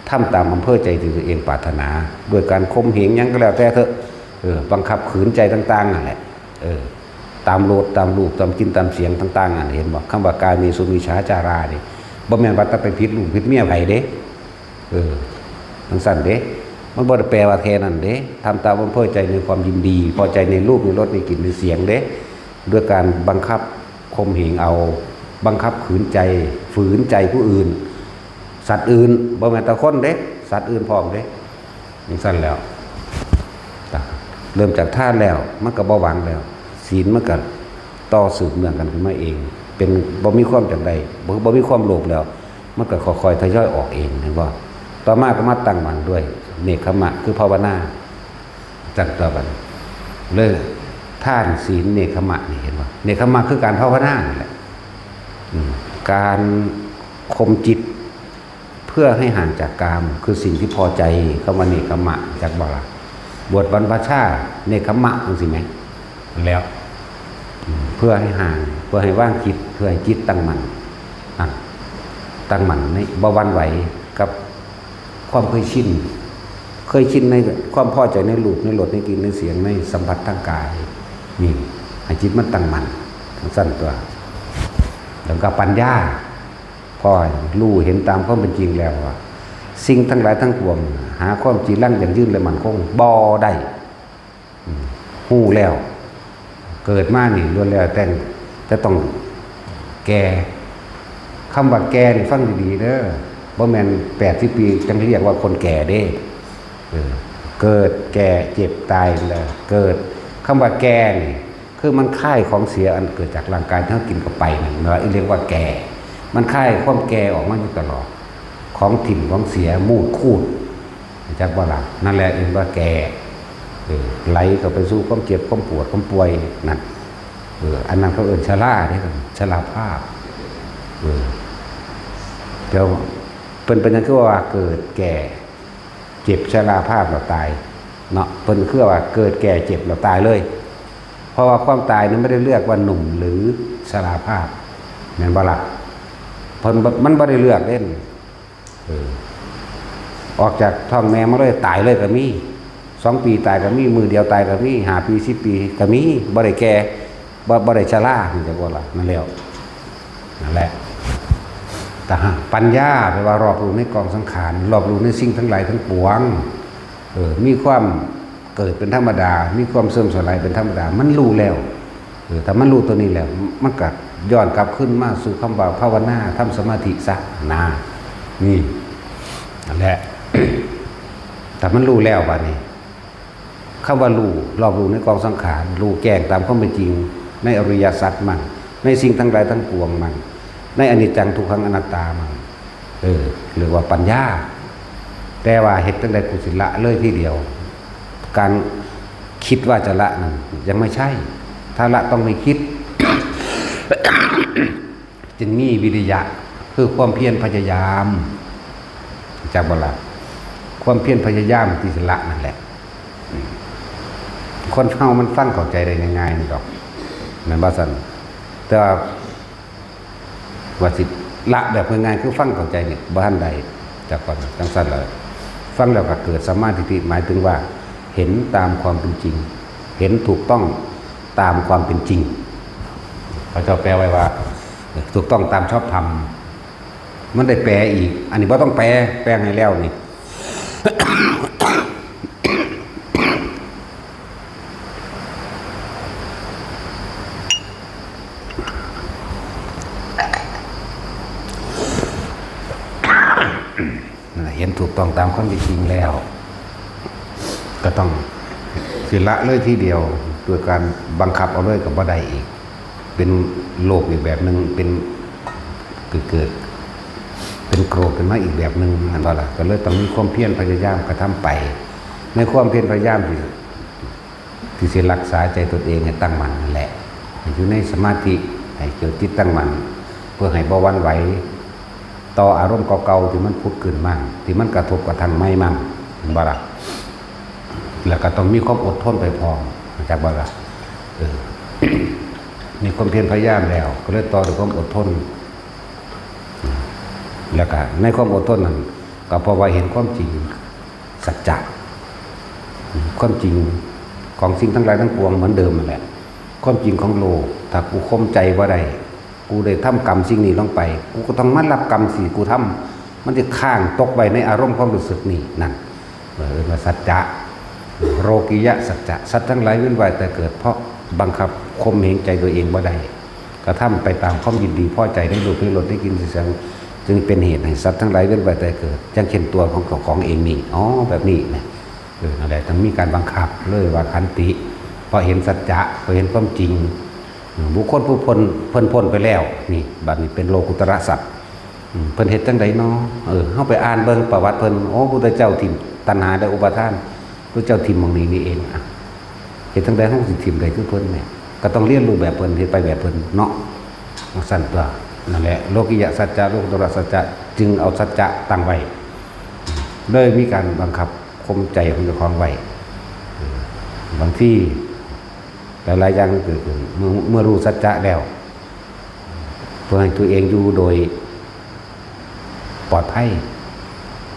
S1: ทำตามอำเภอใจที่ตัวเองปรารถนาโดยการข่มเหงหยังก็แล้วแต่เถอะบังคับขืนใจต่างๆนั่นแหละตามโลดตามรูปตามกินตามเสียงต่างๆนั่นเห็นบ่คำว่ากายมีสุมิชาจารานี่บ่แม่นว่าจะไปผิดลูกผิดเมียไผเด้จังซั่นเด้มันบ่ได้แปลว่าแค่นั้นเด้ทำตามอำเภอใจในความยินดีพอใจในรูปในรสในกลิ่นในเสียงเด้ด้วยการบังคับข่มเหงเอาบังคับขืนใจฝืนใจผู้อื่นสัตว์อื่นบ่แม่นแต่คนเด้สัตว์อื่นพร้อมเด้จังซั่นแล้วเริ่มจากท่านแล้วมันก็บ่หวังแล้วศีลมันก็ต่อสืบเนื่องกันขึ้นมาเองเป็นบ่มีความจังใดบ่มีความโลภแล้วมันก็ค่อยๆทยอยออกเองเห็นบ่ต่อมาก็มาตั้งมั่นด้วยเนกขมะคือภาวนาจัดต่อกันเลยท่านศีลเนกขมะนี่เห็นบ่เนกขมะคือการภาวนานั่นแหละการข่มจิตเพื่อให้ห่างจากกามคือสิ่งที่พอใจคำว่าเนกขมะจากบ่ล่ะบวชบรรพชาเนกขมะจังซี่แม่แล้วเพื่อให้ห่างเพื่อให้ว่างจิตเพื่อให้จิตตั้งมั่นตั้งมั่นในบ่หวั่นไหวกับความเคยชินในความพอใจในรูปในรสในกลิ่นในเสียงในสัมผัสทางกายนี่ให้จิตมันตั้งมั่นทั้งสั้นตัวแล้วก็ปัญญาพอรู้เห็นตามความเป็นจริงแล้วว่าสิ่งทั้งหลายทั้งปวงหาความจริงลั่งอย่างยืนและมั่นคงบ่ได้ฮู้แล้วเกิดมานี่ล้วนแล้วแต่จะต้องแก่คำว่าแก่นี่ฟังดีๆเด้อบ่แม่น80 ปีจังเรียกว่าคนแก่เด้ เกิดแก่เจ็บตายแล้วเกิดคำว่าแก่นี่คือมันค่ายของเสียอันเกิดจากร่างกายที่เรากินเข้าไปนี่เราเรียกว่าแก่มันค่ายความแก่ออกมาอยู่ตลอดของถิ่นของเสียมูดคูดจากว่าหลังนั่นแหละเรียกว่าแก่ไหลเข้าไปสู่ความเจ็บความปวดความป่วยนั่นอันนั้นเขาเอ่ยชราเนี่ยชราภาพเดี๋ยวเป็นอย่างที่ว่าเกิดแก่เจ็บชราภาพเราตายเนาะเป็นคือว่าเกิดแก่เจ็บเราตายเลยเพราะว่าความตายนั้นไม่ได้เลือกว่าหนุ่มหรือชราภาพเหมือนบ่ล่ะมันไม่ได้เลือกเล่นออกจากท้องแม่มาเลยตายเลยก็มี2 ปีตายก็มีมือเดียวตายก็มี5 ปี10 ปีก็มีบ่ได้แก่บ่ได้ชรามันจะบ่ล่ะนั่นแล้วนั่นแหละแต่ปัญญาแปลว่ารอบรู้ในกองสังขารรอบรู้ในสิ่งทั้งหลายทั้งปวงมีความเกิดเป็นธรรมดามีความเสื่อมสลายเป็นธรรมดามันรู้แล้วถ้ามันรู้ตัวนี้แล้วมันก็ย้อนกลับขึ้นมาสู่คำว่าภาวนาทำสมาธิซะนะนี่นั่นแหละ แต่มันรู้แล้วบัดนี้คำว่ารู้รอบรู้ในกองสังขารรู้แจ้งตามความเป็นจริงในอริยสัจมันในสิ่งทั้งหลายทั้งปวงมันในอนิจจังทุกขังอนัตตามันหรือว่าปัญญาแต่ว่าเหตุตั้งแต่กุศลละเลยทีเดียวการคิดว่าจะละนั้นยังไม่ใช่ถ้าละต้องไม่คิด จึงมีวิริยะคือความเพียรพยายามจากบ่ละความเพียรพยายามที่จะละนั่นแหละคนเฮามันฟังเข้าใจได้ง่ายๆนี่ดอกแม่นบ่ซั่นแต่ว่าสิละแบบง่ายๆคือฟังเข้าใจนี่บ่ทันใดจากก่อนจังซั่นเลยฟังแล้วก็เกิดสัมมาทิฏฐิหมายถึงว่าเห็นตามความเป็นจริงเห็นถูกต้องตามความเป็นจริงพระเจ้าแปลไว้ว่าถูกต้องตามชอบธรรมมันได้แปลอีกอันนี้บ่ต้องแปลให้แล้วนี่ เห็นถูกต้องตามความเป็นจริงแล้วก็ต้องสิละเลยทีเดียวโดยการบังคับเอาเลยกับบ่ได้อีกเป็นโลภอีกแบบนึงเป็นเกิดเป็นโกรธเป็นมาอีกแบบนึงนั่นว่าล่ะก็เลยต้องมีความเพียรพยายามกระทำไปในความเพียรพยายามที่สิรักษาใจตนเองให้ตั้งมั่นนั่นแหละอยู่ในสมาธิให้เกิดจิตตั้งมั่นเพื่อให้บ่หวั่นไหวต่ออารมณ์เก่าๆที่มันพุดขึ้นมั่งที่มันกระทบกระทั่งไม่มั่งบ่ล่ะแล้วก็ต้องมีความอดทนไปพร้อมจากบ่ล่ะมีความเพียรพยายามแล้วก็เลยต่อด้วยความอดทนแล้วก็ในความอดทนนั้นก็เพราะว่าเห็นความจริงสัจจะความจริงของสิ่งทั้งหลายทั้งปวงเหมือนเดิมนั่นแหละความจริงของโลกถ้ากูข่มใจว่าได้กูได้ทำกรรมสิ่งนี้ลงไปกูก็ต้องมารับกรรมสิ่งกูทำมันจะข้างตกไปในอารมณ์ความรู้สึกนี่นั่นว่าสัจจะโรกิยะสัจจะสัตว์ทั้งหลายเว้นไว้แต่เกิดเพราะบังคับข่มเหงใจตัวเองว่าได้กระทำไปตามความยินดีพอใจได้รูปได้รสได้กินได้สัมผัสจึงเป็นเหตุให้สัตว์ทั้งหลายเว้นไว้แต่เกิดอย่างเช่นตัวของเองนี่แบบนี้นะอะไรต้องมีการบังคับเลยว่าขันติพอเห็นสัจจะพอเห็นความจริงบุคคลผู้พ้นไปแล้วนี่บัดนี้เป็นโลกุตระสัตว์เพิ่นเฮ็ดจังได๋เนาะเฮาไปอ่านเบิ่งประวัติเพิ่นพุทธเจ้าทิ่มตัณหาและอุปาทานพุทธเจ้าทิ่มหม่องนี้นี่เองเฮ็ดจังได๋เฮาสิทิ่มได้คือเพิ่นแหมก็ต้องเรียนรู้แบบเพิ่นเฮ็ดไปแบบเพิ่นเนาะสั่นตัวนั่นแหละโลกิยะสัจจะโลกุตระสัจจะจึงเอาสัจจะตั้งไว้เลยมีการบังคับข่มใจของเจ้าของไว้บางที่หลายๆอย่างเกิดขึ้นเมื่อรู้สัจจะแล้วเพื่อให้ตัวเองอยู่โดยปลอดภัย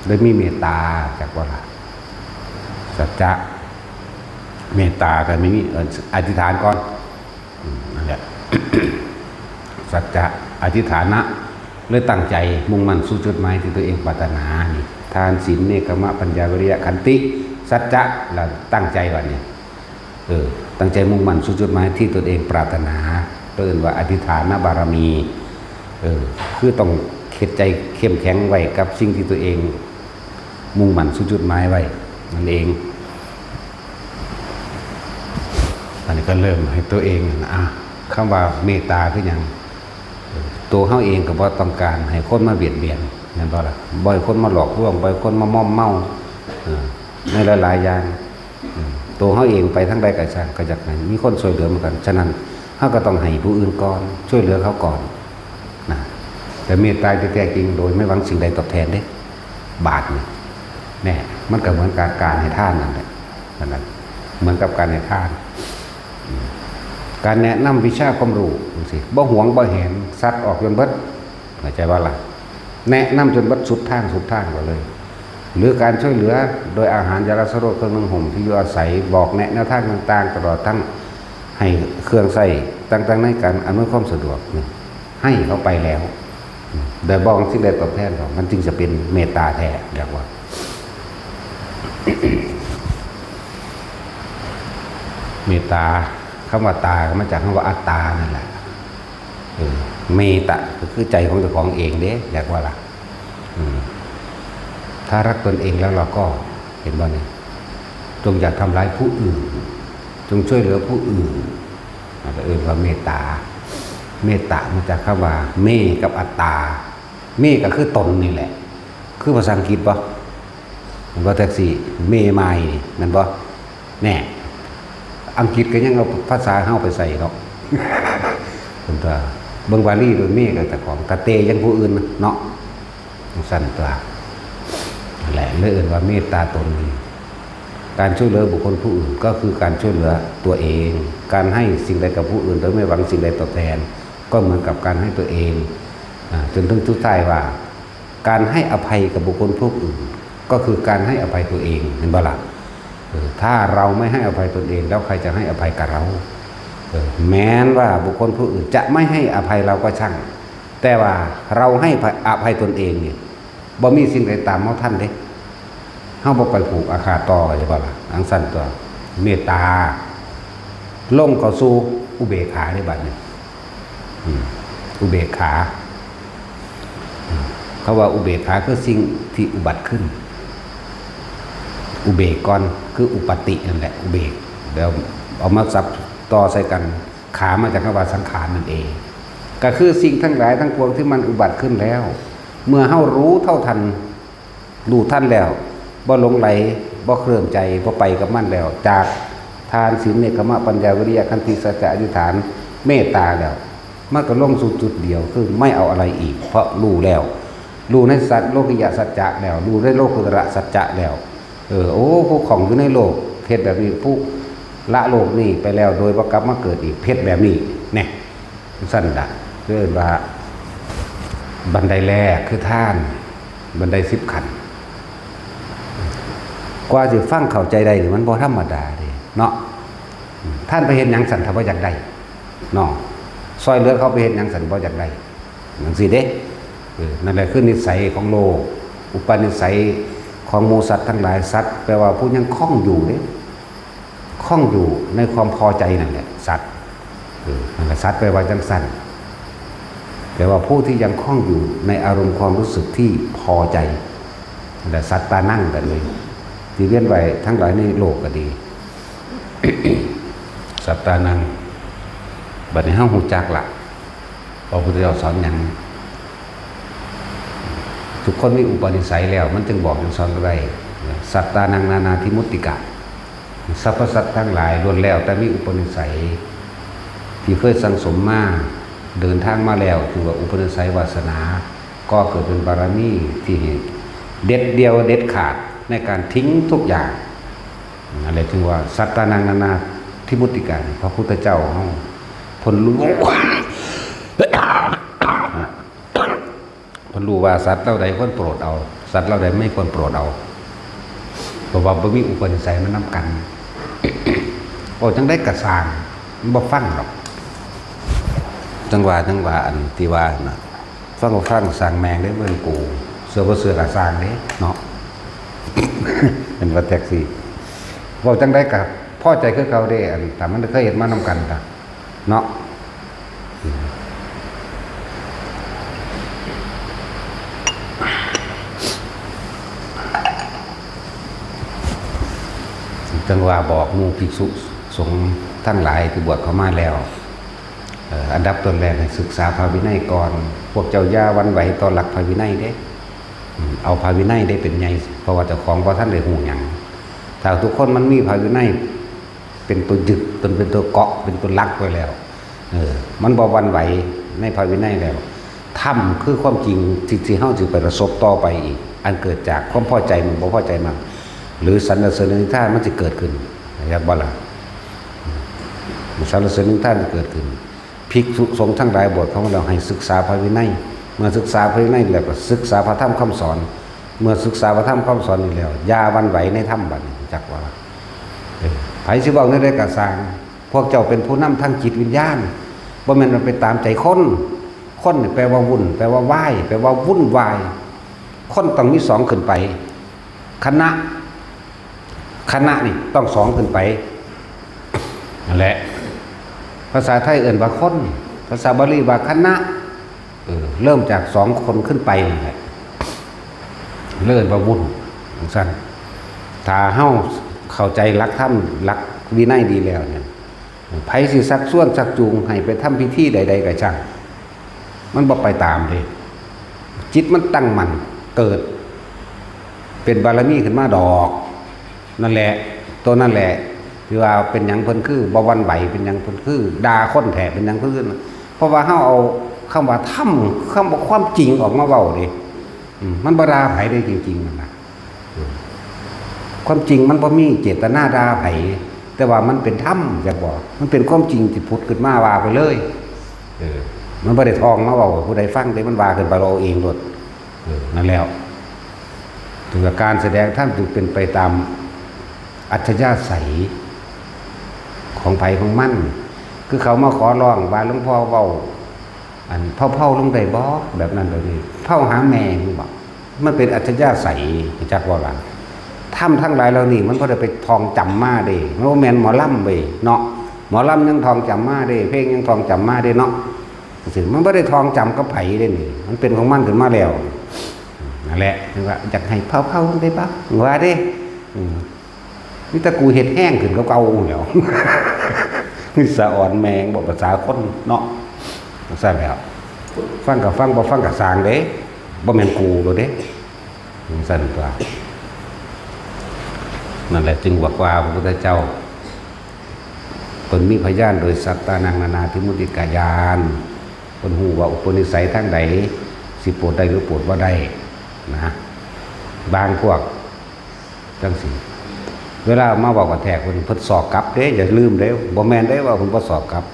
S1: โดยมีเมตตาจากว่าสัจจะเมตตาก็ไม่มีอธิษฐานก่อนนั่นแหละ สัจจะอธิษฐานะเลยตั้งใจมุ่งมั่นสู่จุดหมายที่ตัวเองปรารถนานี่ทานศีลเนกขมะปัญญาวิริยะขันติสัจจะเราตั้งใจก่อนเนี่ยตั้งใจมุ่งมั่นสู่จุดหมายที่ตนเองปรารถนาเรียกว่าอธิษฐานบารมีคือต้องเข็ดใจเข้มแข็งไว้กับสิ่งที่ตัวเองมุ่งมั่นสู่จุดหมายไว้นั่นเอง อันนี้ก็เริ่มให้ตัวเองคำว่าเมตตาคือหยังตัวเขาเองก็บ่ต้องการให้คนมาเบียดเบียนนั่นบ่ล่ะบ่ให้คนมาหลอกลวงบ่ให้คนมามอมเมาในหลายๆอย่างตัวเขาเองไปทั้งใดก็ช่างก็อยากให้มีคนช่วยเหลือเหมือนกันฉะนั้นเขาก็ต้องให้ผู้อื่นก่อนช่วยเหลือเขาก่อนนะแต่เมตตาที่แท้จริงโดยไม่หวังสิ่งใดตอบแทนเด้บาปนี่แน่มันก็เหมือนการให้ทานนั่นแหละนั่นเหมือนกับการให้ทานการแนะนำวิชาความรู้สิบ่หวงบ่แหนซัดออกจนเบิดเข้าใจว่าล่ะแนะนำจนเบิดสุดทางก็เลยหรือการช่วยเหลือโดยอาหารยาละสรดเครื่องนึ่งห่มที่อยู่อาศัยบอกแนะแนวทางต่างๆตลอดทั้งให้เครื่องใส่ต่างๆในการอำนวยความสะดวกให้เขาไปแล้วโดยบอกสิ่งใดตอบแทนเขามันจึงจะเป็นเมตตาแท้เรียกว่าเมตตาคำว่าตาก็มาจากคำว่าอัตตานั่นแหละเมตตาก็คือใจของเจ้าของเองเด้อยากว่าล่ะถ้ารักตนเองแล้วเราก็เห็นว่าเนี่ยจงอย่าทำร้ายผู้อื่นจงช่วยเหลือผู้อื่นว่าเมตตาเมตตามาจากคำว่าเมกับอัตตาเมก็คือตนนี่แหละคือภาษาอังกฤษป่ะมันว่าแท็กซี่เมไมนั่นป่ะแน่อังกฤษก็ยังเอาภาษาเข้าไปใส่เนาะคุณตาเบิ่งวาลีโดยเมกับแต่ของกระเตยังผู้อื่นเนาะสั่นตัวแหละเลยเอ่ยว่าเมตตาตนการช่วยเหลือบุคคลผู้อื่นก็คือการช่วยเหลือตัวเองการให้สิ่งใดกับผู้อื่นโดยไม่หวังสิ่งใดตอบแทนก็เหมือนกับการให้ตัวเองจนถึงทุกท้ายว่าการให้อภัยกับบุคคลผู้อื่นก็คือการให้อภัยตัวเองเห็นบ่ล่ะถ้าเราไม่ให้อภัยตนเองแล้วใครจะให้อภัยกับเราแม้นว่าบุคคลผู้อื่นจะไม่ให้อภัยเราก็ช่างแต่ว่าเราให้อภัยตนเองเนี่ยบ่มีสิ่งใดตามเฮาท่านเด้เฮาบ่ไปผูกอาฆาตต่อใช่ป่ะล่ะอังสั่นตัวเมตตาลงเข้าสู่อุเบกขาในบัดนี้อุเบกขาเขาว่าอุเบกขาคือสิ่งที่อุบัติขึ้นอุเบกก่อนคืออุปตินั่นแหละอุเบกแล้วเอามาซับต่อใส่กันขามาจากคำว่าสังขารนั่นเองก็คือสิ่งทั้งหลายทั้งปวงที่มันอุบัติขึ้นแล้วเมื่อเฮารู้เท่าทันรู้ทันแล้วบ่หลงไหลบ่เคลื่อนใจบ่ไปกับมันแล้วจากทานศีลเนกขมะปัญญาวิริยะขันติสัจจะอธิษฐานเมตตาแล้วมันก็ลงสู่จุดเดียวคือไม่เอาอะไรอีกเพราะรู้แล้วรู้ในสัจโลกิยสัจจะแล้วรู้ในโลกุตระสัจจะแล้วผู้ของอยู่ในโลกเพศแบบนี้ผู้ละโลกนี่ไปแล้วโดยบ่กลับมาเกิดอีกเพศแบบนี้แน่สั้นดะเรียกว่าบันไดแรกคือท่านบันได10 ขั้นกว่าสิฟังเข้าใจได้นี่มันบ่ธรรมดาเด้เนาะท่านไปเห็นหยังสั่นถ้าบ่อยากได้เนาะซอยเหลือเขาไปเห็นหยังสั่นบ่อยากได้จังซี่เด้นั่นแหละคือนิสัยของโลกอุปนิสัยของหมู่สัตว์ทั้งหลายสัตว์แปลว่าผู้ยังคล่องอยู่เด้คล่องอยู่ในความพอใจนั่นแหละสัตว์นั่นแหละสัตว์แปลว่าจังสั่นแต่ว่าผู้ที่ยังคล่องอยู่ในอารมณ์ความรู้สึกที่พอใจแต่สัตว์ตานั่งกันเลยที่เวียนไหวทั้งหลายในโลกก็ดี สัตว์ตานั่งบัดนี้เฮาฮู้จักละพระพุทธเจ้าสอนหยังทุกคนมีอุปนิสัยแล้วมันจึงบอกจึงสอนได้สัตตานังนานาธิมุตติกะสรรพสัตว์ทั้งหลายล้วนแล้วแต่มีอุปนิสัยที่เคยสังสมมาเดินทางมาแล้วถือว่าอุปนิสัยวาสนาก็เกิดเป็นบารมีที่เด็ดเดียวเด็ดขาดในการทิ้งทุกอย่างอะไรถึงว่าสัตตานังนานาธิมุตติกะพระพุทธเจ้าเฮาเพิ่นรู้ เพิ่นรู้ว่าสัตว์เหล่าใดควรโปรดเอาสัตว์เหล่าใดไม่ควรโปรดเอาเพราะว่าบ่มีอุปนิสัยมันนำกันโอ้จังได้กระสร้างมันบ่ฟังหรอกจังหวะอันที่ว่าน่ะฟังสร้างแมงได้เบิ่งกูเสือบ่เสือกระสร้างเด้เนาะ เป็นว่าแท็กซี่บ่จังได้ก็พอใจคือเก่าเด้อันถ้ามันเคยเฮ็ดมานำกันตะเนาะจังว่าบอกหมู่ภิกษุสงฆ์ ทั้งหลายที่บวชเข้ามาแล้วอันดับต้นแรกให้ศึกษาพระวินัยก่อนพวกเจ้าย่าวันไหวต่อหลักพระวินัยเด้เอาพระวินัยได้เป็นใหญ่เพราะว่าเจ้าของพระท่านได้หูหยังถ้าทุกคนมันมีพระวินัยเป็นตัวยึดเป็นตัวเกาะเป็นตัวลักไว้แล้วมันบ่วันไหวในพระวินัยแล้วธรรมคือความจริงที่เฮาสิไปประสบต่อไปอีกอันเกิดจากความพอใจมันบ่พอใจมันหรือสรรเสริญนินทามันจะเกิดขึ้นอยากบ่ล่ะสรรเสริญนินทาจะเกิดขึ้นภิกษุสงฆ์ทั้งหลายบวชของเราให้ศึกษาพระวินัยเมื่อศึกษาพระวินัยแล้วก็ศึกษาพระธรรมคำสอนเมื่อศึกษาพระธรรมคำสอนนี่แล้วอย่าวันไหวในธรรมบัดนี้จักว่าไผสิเว้าในได้ก็สร้างพวกเจ้าเป็นผู้นำทางจิตวิญญาณบ่แม่นมันไปตามใจคนนี่แปลว่าวุ่นแปลว่าวายแปลว่าวุ่นวายคนต้องมี2ขึ้นไปคณะนี่ต้อง2ขึ้นไปนั่นแหละภาษาไทยเอ่นว่าคนภาษาบาลีว่าคณะเริ่มจาก2คนขึ้นไปนั่นแหละเริ่มว่าวุ่นสั้นถ้าเฮาเข้าใจหลักธรรมหลักวินัยดีแล้วเนี่ยไผสิซักซ้วนซักจูงให้ไปทำพิธีใดๆก็ช่างมันบ่ไปตามเลยจิตมันตั้งมั่นเกิดเป็นบารมีขึ้นมาดอกนั่นแหละตัวนั่นแหละที่ว่าเป็นหยังเพิ่นคือบ่วันไหวเป็นหยังเพิ่นคือด่าคนแท้เป็นหยังเพิ่นเพราะว่าเฮาเอาคำว่าธรรมคำว่าความจริงออกมาเว้าดิมันบ่ด่าไผได้จริงๆนั่นน่ะความจริงมันบ่มีเจตนาด่าไผแต่ว่ามันเป็นธรรมอยากบอกมันเป็นความจริงที่ผุดขึ้นมาว่าไปเลยมันบ่ได้ทองมาเว้าผู้ใดฟังได้มันว่าขึ้นไปเราเองโลดนั่นแล้วถึงการแสดงธรรมจึงเป็นไปตามอัธยาศัยของไผของมันคือเขามาขอร้องว่าหลวงพ่อเว้าอันเผาลงได้บ่แบบนั้นแบบนี้เผาหาแม่นี่บ่มันเป็นอัธยาศัยจักว่าล่ะธรรมทั้งหลายเหล่านี้มันบ่ได้ไปทองจำมาเด้มันบ่แม่นหมอลำเว้ยเนาะหมอลำยังทองจำมาเด้เพลงยังทองจำมาเด้เนาะสิมันบ่ได้ทองจำกับไผเด้นี่มันเป็นของมันขึ้นมาแล้วนั่นแหละคือว่าอยากให้เผาลงได้บ่ว่าเด้นี่ตะกูเห็ดแห้งขึ้นเก่าๆแล้วนี่สะอ่อนแมงบอกภาษาคนเนาะใช่แล้วฟังกับฟังบ่ฟังกับสางเด้บ่แม่นกูโลดเด้สั่นตัวนั่นแหละจึงว่าพระพุทธเจ้าเพิ่นมีพยานโดยสัตตานังนานาธิมุติกายานเพิ่นฮู้ว่าอุปนิสัยทางใดสิโปรดได้หรือโปรดบ่ได้นะบางพวกจังซี่เวลามาบอกกับแทกเพิ่นสอบกลับเด้อย่าลืมเด้บ่แม่นได้ว่าเพิ่นบ่สอบกลับ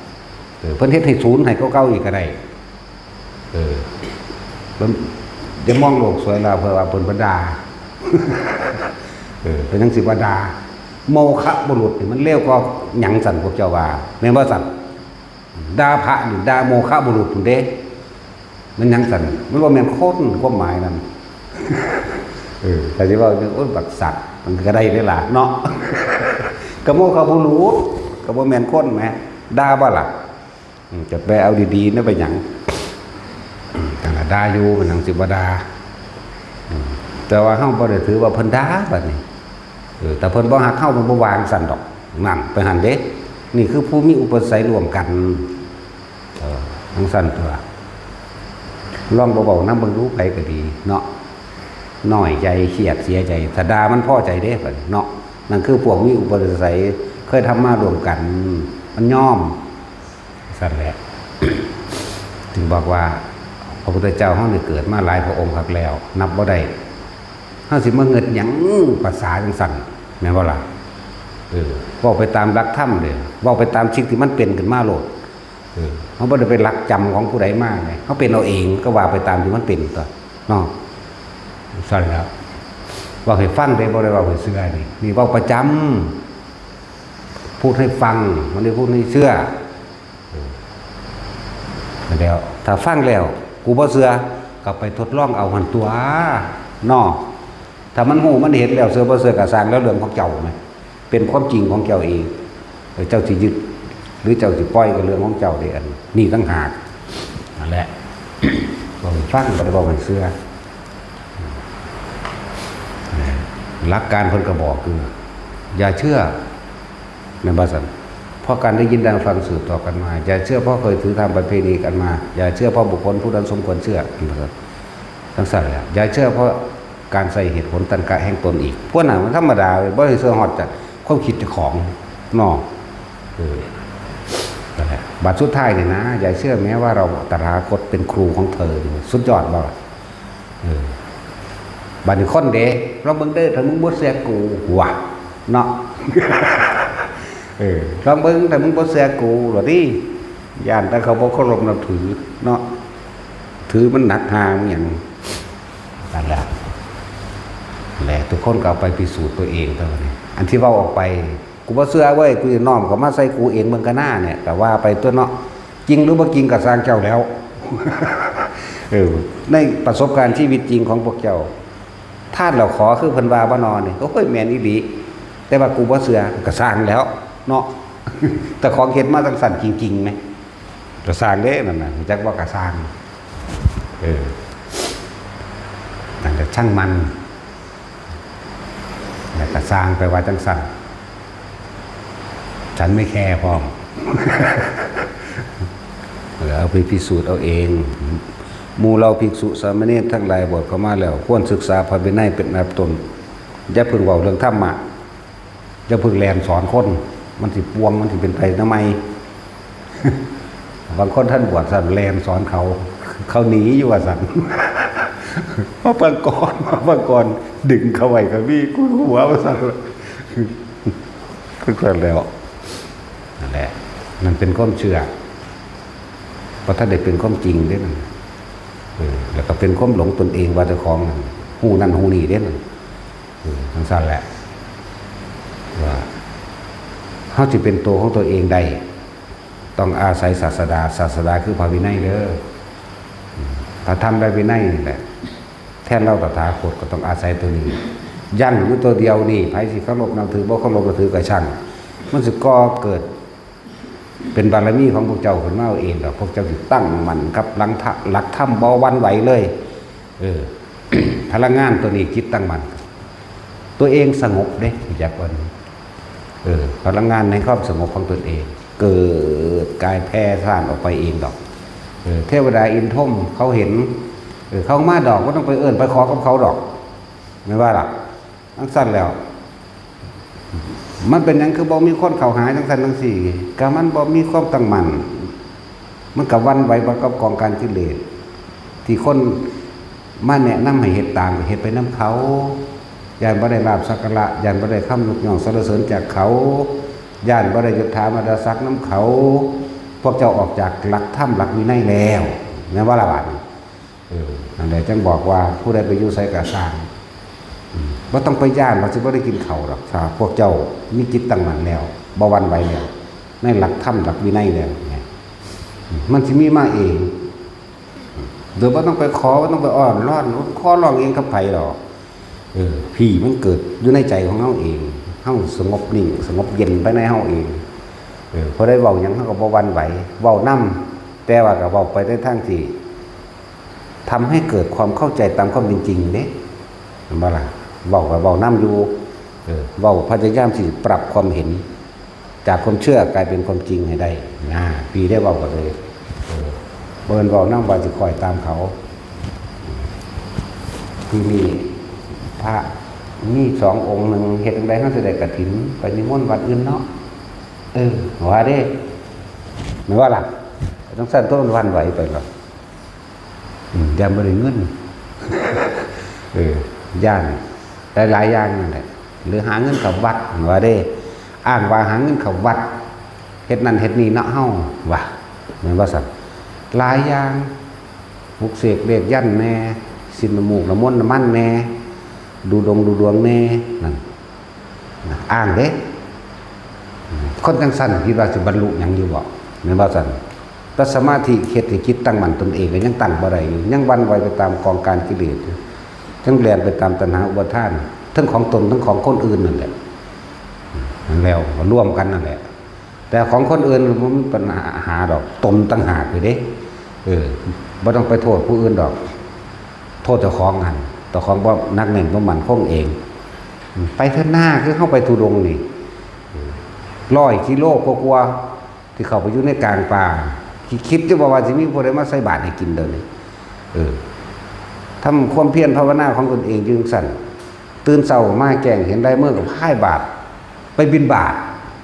S1: เพิ่นเฮ็ดให้ศูนย์ให้เก่าๆอีกก็ได้เพิ่นจะมองโลกสวยแล้วเพื่อว่าเพิ่นบ่ด่าเป็นจังสิว่าด่าโมฆะบุรุษนี่มันเลวกว่าหยังสั่นพวกเจ้าว่าแม่นบ่สั่นด่าพระนี่ด่าโมฆะบุรุษพุ่นเด้มันหยังสั่นมันบ่แม่นคนความหมายนั่นแต่สิว่าโอ้ยบักสัตว์มันก็ได้ล่ะเนาะกระโมฆะบุรุษก็บ่แม่นคนแหมด่าบ่ล่ะจะไปเอาดีๆนะไปหยังแต่ละด่าอยู่มันหยังสิบ่ด่าแต่ว่าเฮาบ่ได้ถือว่าเพิ่นด่าบัดนี้แต่เพิ่นบ่ฮักเฮามันบ่วางสั่นดอกนั่นไปหั่นเด้นี่คือผู้มีอุปนิสัยร่วมกันทั้งสั่นตัวลองเบาๆนำเบิ่งรู้ไปก็ดีเนาะน้อยใจเครียดเสียใจถ้าด่ามันพอใจเด้บัดนี้เนาะนั่นคือพวกมีอุปนิสัยเคยทำมาร่วมกันมันยอมสั่นแหละ ถึงบอกว่าพระพุทธเจ้าเฮานี่เกิดมาหลายพระองค์คักแล้วนับบ่ได้เฮาสิมาเงิดหยังภาษาจังซั่นแม่นบ่ล่ะเว้าไปตามหลักธรรมเด้อเว้าไปตามสิ่งที่มันเป็นขึ้นมาโลดเฮาบ่ได้ไปหลักจำของผู้ใดมาไงเฮาเป็นเอาเองก็ว่าไปตามที่มันเป็นตัวเนาะสั่นแล้วว่าให้ฟังได้บ่ได้ว่าให้เชื่อนี่เว้าประจำพูดให้ฟังมันได้พูดให้เชื่อแล้วถ้าฟังแล้วกูบ่เชื่อก็ไปทดลองเอาหันตัวเนาะถ้ามันหูมันเห็นแล้วเชื่อบ่เชื่อก็สร้างแล้วเรื่องของเจ้ามั้ยเป็นความจริงของเจ้าเองเจ้าสิยึดหรือเจ้าสิปล่อยก็เรื่องของเจ้าเด้อันนี่ต่างหากนั่นแหละบ่ฟังบ่ได้บอกให้เชื่อหลักการเพิ่นก็บอกคืออย่าเชื่อแม่นบ่ซั่น เพราะการได้ยินดังฟังสืบต่อกันมาอย่าเชื่อเพราะเคยถือทำประเพณีกันมาอย่าเชื่อเพราะบุคคลผู้นั้นสมควรเชื่อทั้งสั้นเลยอย่าเชื่อเพราะการใส่เหตุผลตันกะแห่งตนอีกพวกนั้นมันธรรมดาเลยบ่ได้เชื่อฮอดจัดความคิดเจ้าของนอกบัดสุดท้ายเนี่ยนะอย่าเชื่อแม้ว่าเราตถาคตเป็นครูของเธอสุดยอดบ่บัดนี้คนเด้เราเบิ่งเด้อถ้ามึงบ่เสียกูว่ะเนาะลองเบิ่งแต่มึงบ่เสียกูหรอที่ย่านแต่เขาบ่เคารพนับถือเนาะถือมันหนักหางอย่างนั่นแหละทุกคนก็เอาไปพิสูจน์ตัวเองเท่านั้นอันที่เว้าออกไปกูบ่เชื่อเว้ยกูจะน้อมเข้ามาใส่กูเองเบิ่งก็น่าเนี่ยแต่ว่าไปตัวเนาะจริงหรือบ่จริงก็สร้างเจ้าแล้วในประสบการณ์ชีวิตจริงของพวกเจ้าท่านเราขอคือเพิ่นว่าบ่นอนนี่โอ้ยแม่นอีหลีแต่ว่ากูบ่เชื่อก็สร้างแล้วเนาะแต่ของเห็นมาตั้งสั่นจริงๆไหมก็สร้างเด้นั่นน่ะจักว่ากระสร้างนั่นแต่ช่างมันแต่กระสร้างไปว่าจังสั่นฉันไม่แคร์พร้อมเอาไปพิสูจน์เอาเองหมู่เราภิกษุสามเณรทั้งหลายบวชเข้ามาแล้วควรศึกษาพระวินัยเป็นอันดับต้นอย่าเพิ่งเว้าเรื่องธรรมะอย่าเพิ่งแลนสอนคนมันสิปวงมันสิเป็นไปทำไมบางคนท่านบวชสั่นแลนสอนเขาหนีอยู่ว่าสั่นมาบางกรดึงเขาไว้กับพี่กูหัวว่าสั่นคือกันแล้วนั่นแหละมันเป็นความเชื่อเพราะถ้าได้เป็นความจริงได้นั่นแล้วก็เป็นความหลงตนเองว่าเจ้าของหูนั่นหูนี่ได้นั่นทั้งสั้นแหละว่าเขาจะเป็นตัวของตัวเองได้ต้องอาศัยศาสดาคือพระวินัยเด้อถ้าทำได้วินัยนี่แหละแทนเราตถาคตก็ต้องอาศัยตัวนี้ยั่งอยู่ตัวเดียวนี่ไผสิเคารพนับถือบ่เคารพนับถือก็ช่างมันสิก่อเกิดเป็นบารมีของพวกเจ้าขึ้นมาเองดอกพวกเจ้าสิตั้งมั่นกับหลักธรรมบ่หวั่นไหวเลยพลังงานตัวนี้คิดตั้งมั่นตัวเองสงบเด้อยากว่าพลังงานในความสงบของตนเองเกิดกายแพร่ซ่านออกไปเองดอกเทวดาอินทมเขาเห็นเขามาดอกก็ต้องไปไปขอกับเขาดอกไม่ว่าหรอกทั้งสั้นแล้วมันเป็นอย่างคือบ่มีคนเข้าหาทั้งสั้นทั้งสี่ก็มันบ่มีความตั้งมั่นมันกับวันไหวประกอบกองการกิเลสที่คนมาแนะนำให้เฮ็ดตามก็เฮ็ดไปน้ำเขาย่านบ่ได้ลาภสักการะย่านบ่ได้คำยกย่องสรรเสริญจากเขาย่านบ่ได้ยศถาบรรดาศักดิ์น้ำเขาพวกเจ้าออกจากหลักธรรมหลักวินัยแล้วแม้ว่าละบาดนั่นแหละจึงบอกว่าผู้ใดไปอยู่ไสก็สร้างบ่ต้องไปย่านว่าสิบ่ได้กินข้าวหรอกถ้าพวกเจ้ามีจิตตั้งมั่นแล้วบ่หวั่นไหวแล้วในหลักธรรมหลักวินัยแล้วมันสิมีมาเองโดยบ่ต้องไปขอบ่ต้องไปอ้อนร้อนขอร้องเองกับไผหรอกพี่มันเกิดอยู่ในใจของเฮาเองเฮาสงบนิ่งสงบเย็นไปในเฮาเองพอได้เว้าหยังเฮาก็บ่หวั่นไหวเว้านำแต่ว่าก็เว้าไปในทางที่ทำให้เกิดความเข้าใจตามความเป็นจริงเด้เห็นบ่ล่ะเว้าก็เว้านำอยู่เว้าพยายามสิปรับความเห็นจากความเชื่อกลายเป็นความจริงให้ได้พี่ได้เว้าก็เลยเบิ่นเว้านำว่าสิคอยตามเขาที่นี่พระมี2 องค์หนึ่งเฮ็ดจังได๋เฮาสิได้กฐินไปนิมนต์วัดอื่นเนาะว่าเด้ไม่ว่าล่ะต้องสั่นต้นวันไหวไปหรอกย่านบ่ได้เงินย่านหลายอย่างนั่นแหละหรือหาเงินเข้าวัดว่าเด้อ้างว่าหาเงินเข้าวัดเฮ็ดนั่นเฮ็ดนี่เนาะเฮาว่าแม่นบ่ซั่นหลายอย่างปลุกเสกเรียกยันแน่สินน้ำมูกน้ำมนต์น้ำมันแน่ดูดวงแน่นั่นอ้างเด้คนจังซั่นคิดว่าสิบรรลุหยังอยู่บ่แม่นบ่ซั่นแต่สมาธิเฮ็ดให้จิตตั้งมั่นตนเองก็ยังตั้งบ่ได้อยู่ยังวันไหวไปตามกองการกิเลสทั้งแล่นไปตามตัณหาอุปาทานทั้งของตนทั้งของคนอื่นนั่นแหละนั่นแล้วร่วมกันนั่นแหละแต่ของคนอื่นมันมีปัญหาดอกตนต่างหากอยู่เด้บ่ต้องไปโทษผู้อื่นดอกโทษเจ้าของหั่นเจ้าของบ่นักแน่นบ่มั่นคงเองไปเถิดหน้าคือเข้าไปทุดงนี่ 100 กิโลกว่าๆที่เข้าไปอยู่ในกลางป่าคิดจะบอกว่าสิมีผู้ใดมาใส่บาตรให้กินเดี๋ยวนี้ทำความเพียรภาวนาของตนเองจึงสั่นตื่นเช้ามาแจ้งเห็นได้เมื่อกับพ่ายบาตรไปบิณฑบาต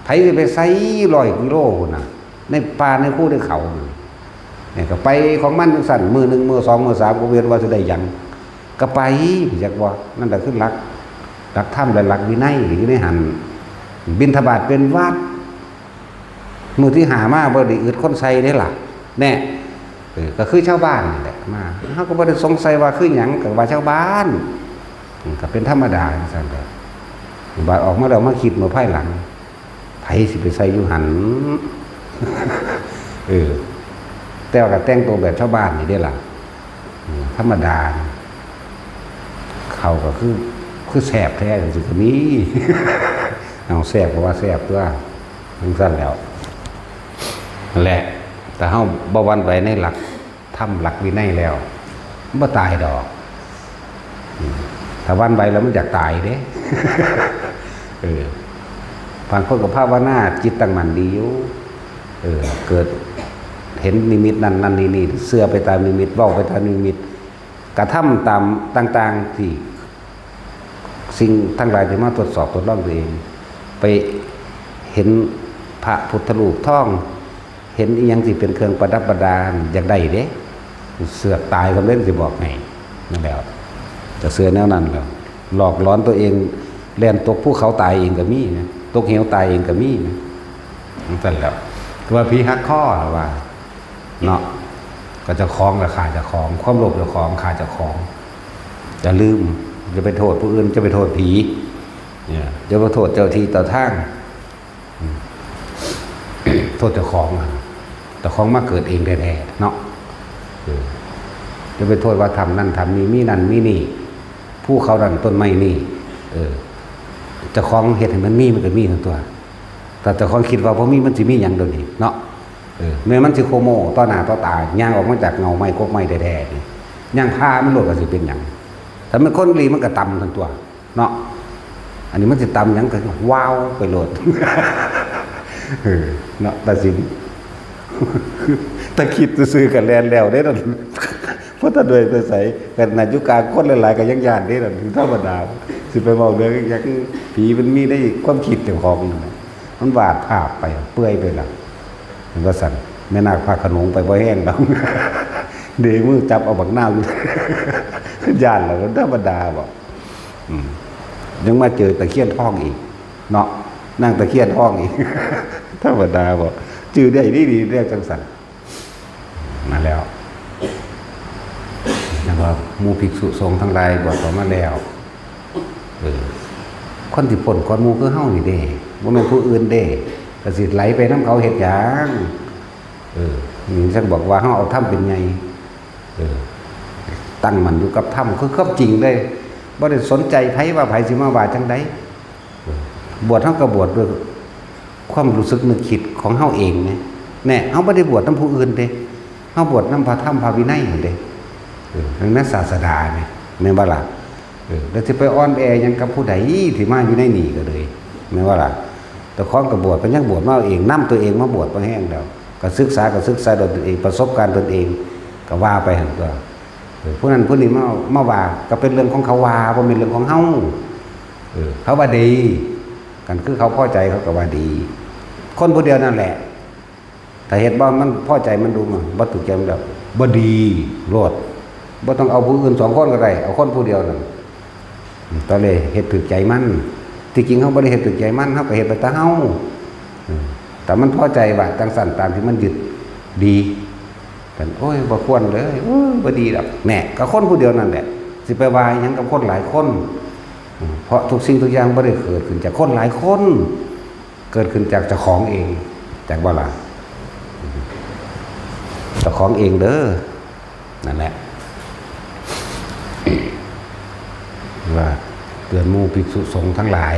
S1: ไผไปใส่100 กิโลพุ่นน่ะในป่าในคูในเขาเนี่ยก็ไปของมันจังสั่นมื้อ1มื้อ2มื้อ3ก็เวียนว่าจะได้หยังก็ไปอยากว่านั่นแหละคือหลักธรรมและหลักวินัยอยู่ในหันบิณฑบาตเป็นวัดมือที่หามาบ่ได้อึดคนใส่ได้ล่ะแน่ก็คือชาวบ้านนี่แหละมาเขาก็บ่ได้สงสัยว่าคือหยังก็ว่าชาวบ้านก็เป็นธรรมดาซั่นแหละบาดออกมาแล้วมาคิดมาภายหลังไผสิไปใส่อยู่หันแต่ว่าก็แต่งตัวแบบชาวบ้านนี่ได้ล่ะธรรมดาเขาก็คือแสบแท้จังซี่ก็มีเอาแสบก็ว่าแสบตัวจังซั่นแล้วนั่นแหละแต่เฮาบ่หวั่นไหวในหลักธรรมหลักวินัยแล้วบ่ตายดอกถ้าหวั่นไหวแล้วมันอยากตายเด้บางคนก็ภาวนาจิตตั้งมั่นดีอยู่เกิดเห็นนิมิตนั่นนี่เสื่อไปตามนิมิตเว้าไปตามนิมิตกระทำตามต่างๆที่สิ่งทั้งหลายที่มาตรวจสอบทดลองตัวเองไปเห็นพระพุทธรูปทองเห็นอีหยังที่เป็นเครื่องประดับประดาอยากได้เด้เสือกตายก็เล่นสิบอกไงนั่นแหละจะเสือแนวนั้นแล้วหลอกล้อนตัวเองแล่นตกภูเขาตายเองก็มีนะตกเหวตายเองก็มีนะนั่นแหละว่าผีหักข้อว่าเนาะก็จะคล้องราคาจะคล้องความโลภจะคล้องขาจะคล้องจะลืมจะไปโทษผู้อื่นจะไปโทษผีเนี่ยจะไปโทษเจ้าที่ต่อทางโทษเจ้าของแต่ของมาเกิดเองแท้ๆเนาะจะไปโทษว่าทำนั่นทำนี่มีนั่นมีนี่ผู้เขาดันต้นไม้นี่เจ้าของเหตุให้มันมีมันก็มีทั้งตัวแต่เจ้าของคิดว่าพอมีมันสิมีอย่างเดียวนี้เนาะแม้มันสิโคโมต่อหน้าต่อตาย่างออกมาจากเงาไม้กกไม้แท้ๆนี่ย่างผ้ามันหลุดก็สิเป็นอย่างถ้ามันคนรีมันก็ต่ำทั้งตัวเนาะอันนี้มันสิต่ำอย่างก็ว้าวไปโหลดเนาะแต่สิแต่คิดซื้อกันแลนแล้วได้นั่นเพราะถ้าโดยไปใส่กันนายุกาคนหลายๆก็ยังญาติได้นั่นธรรมดาสิไปบอกเรื่องอย่างผีมันมีได้ความคิดแต่ของมันวาดภาพไปเปื่อยไปแล้วมันก็สั่นแม่นาคพาขนงไปบ่แห้งแล้วเดี๋ยวมือจับเอาบักหน้าอยู่ญาติแล้วธรรมดาบอกยังมาเจอตะเคียนทองอีกเนาะนั่งตะเคียนทองอีกธรรมดาบอกจื่อได้ดีเรียกจังสันมาแล้วว่าหมู่ภิกษุสงฆ์ทั้งหลายบวชต่อมาแล้วคนที่พ้นก่อนหมู่คือเฮานี่เด้บ่แม่นผู้อื่นเด้ก็สิไหลไปนำเขาเฮ็ดหยังนี่ฉันบอกว่าเฮาเอาธรรมเป็นไงตั้งมันอยู่กับธรรมคือความจริงเลยบ่ได้สนใจไผว่าไผสิมาว่าจังได๋บวชเฮาก็บวชด้วยความรู้สึกนึกคิดของเฮาเองแน่เฮาบ่ได้บวชนำผู้อื่นเด้เฮาบวชนำพระธรรมพระวินัยนั่นเด้นั่นศาสดาแม่นบ่ล่ะแล้วสิไปอ้อนแอหยังกับผู้ใดที่มาอยู่ในนี่ก็เลยแม่นบ่ล่ะแต่ของก็บวชเป็นยังบวชมาเองนำตัวเองมาบวชบ่แห้งแล้วก็ศึกษาโดยตนเองประสบการณ์ตนเองก็ว่าไปหั่นตัวผู้นั้นผู้นี้มาว่าก็เป็นเรื่องของเขาว่าบ่เป็นเรื่องของเฮาเขาว่าดีกันคือเขาพอใจเขาก็ว่าดีคนผู้เดียวนั่นแหละถ้าเฮ็ดบ่มันพอใจมันดูมันบ่ถูกใจมันแบบบ่ดีโลดบ่ต้องเอาผู้อื่น2คนก็ได้เอาคนผู้เดียวนั่นตอนเลยเฮ็ดถูกใจมันที่จริงเฮาบ่ได้เฮ็ดถูกใจมันเฮาก็เฮ็ดไปแต่เฮาแต่มันพอใจว่าจังสั่นตามที่มันยึดดีกันโอ้ยบ่ควรเลยโอ้ยบ่ดีดอกแหน่ก็คนผู้เดียวนั่นแหละสิไปว่าหยังกับคนหลายคนเพราะทุกสิ่งทุกอย่างบ่ได้เกิดขึ้นจากคนหลายคนเกิดขึ้นจากเจ้าของเองจากบ่ล่ะเจ้าของเองเด้อนั่นแหละว่าเตือนหมู่ภิกษุสงฆ์ทั้งหลาย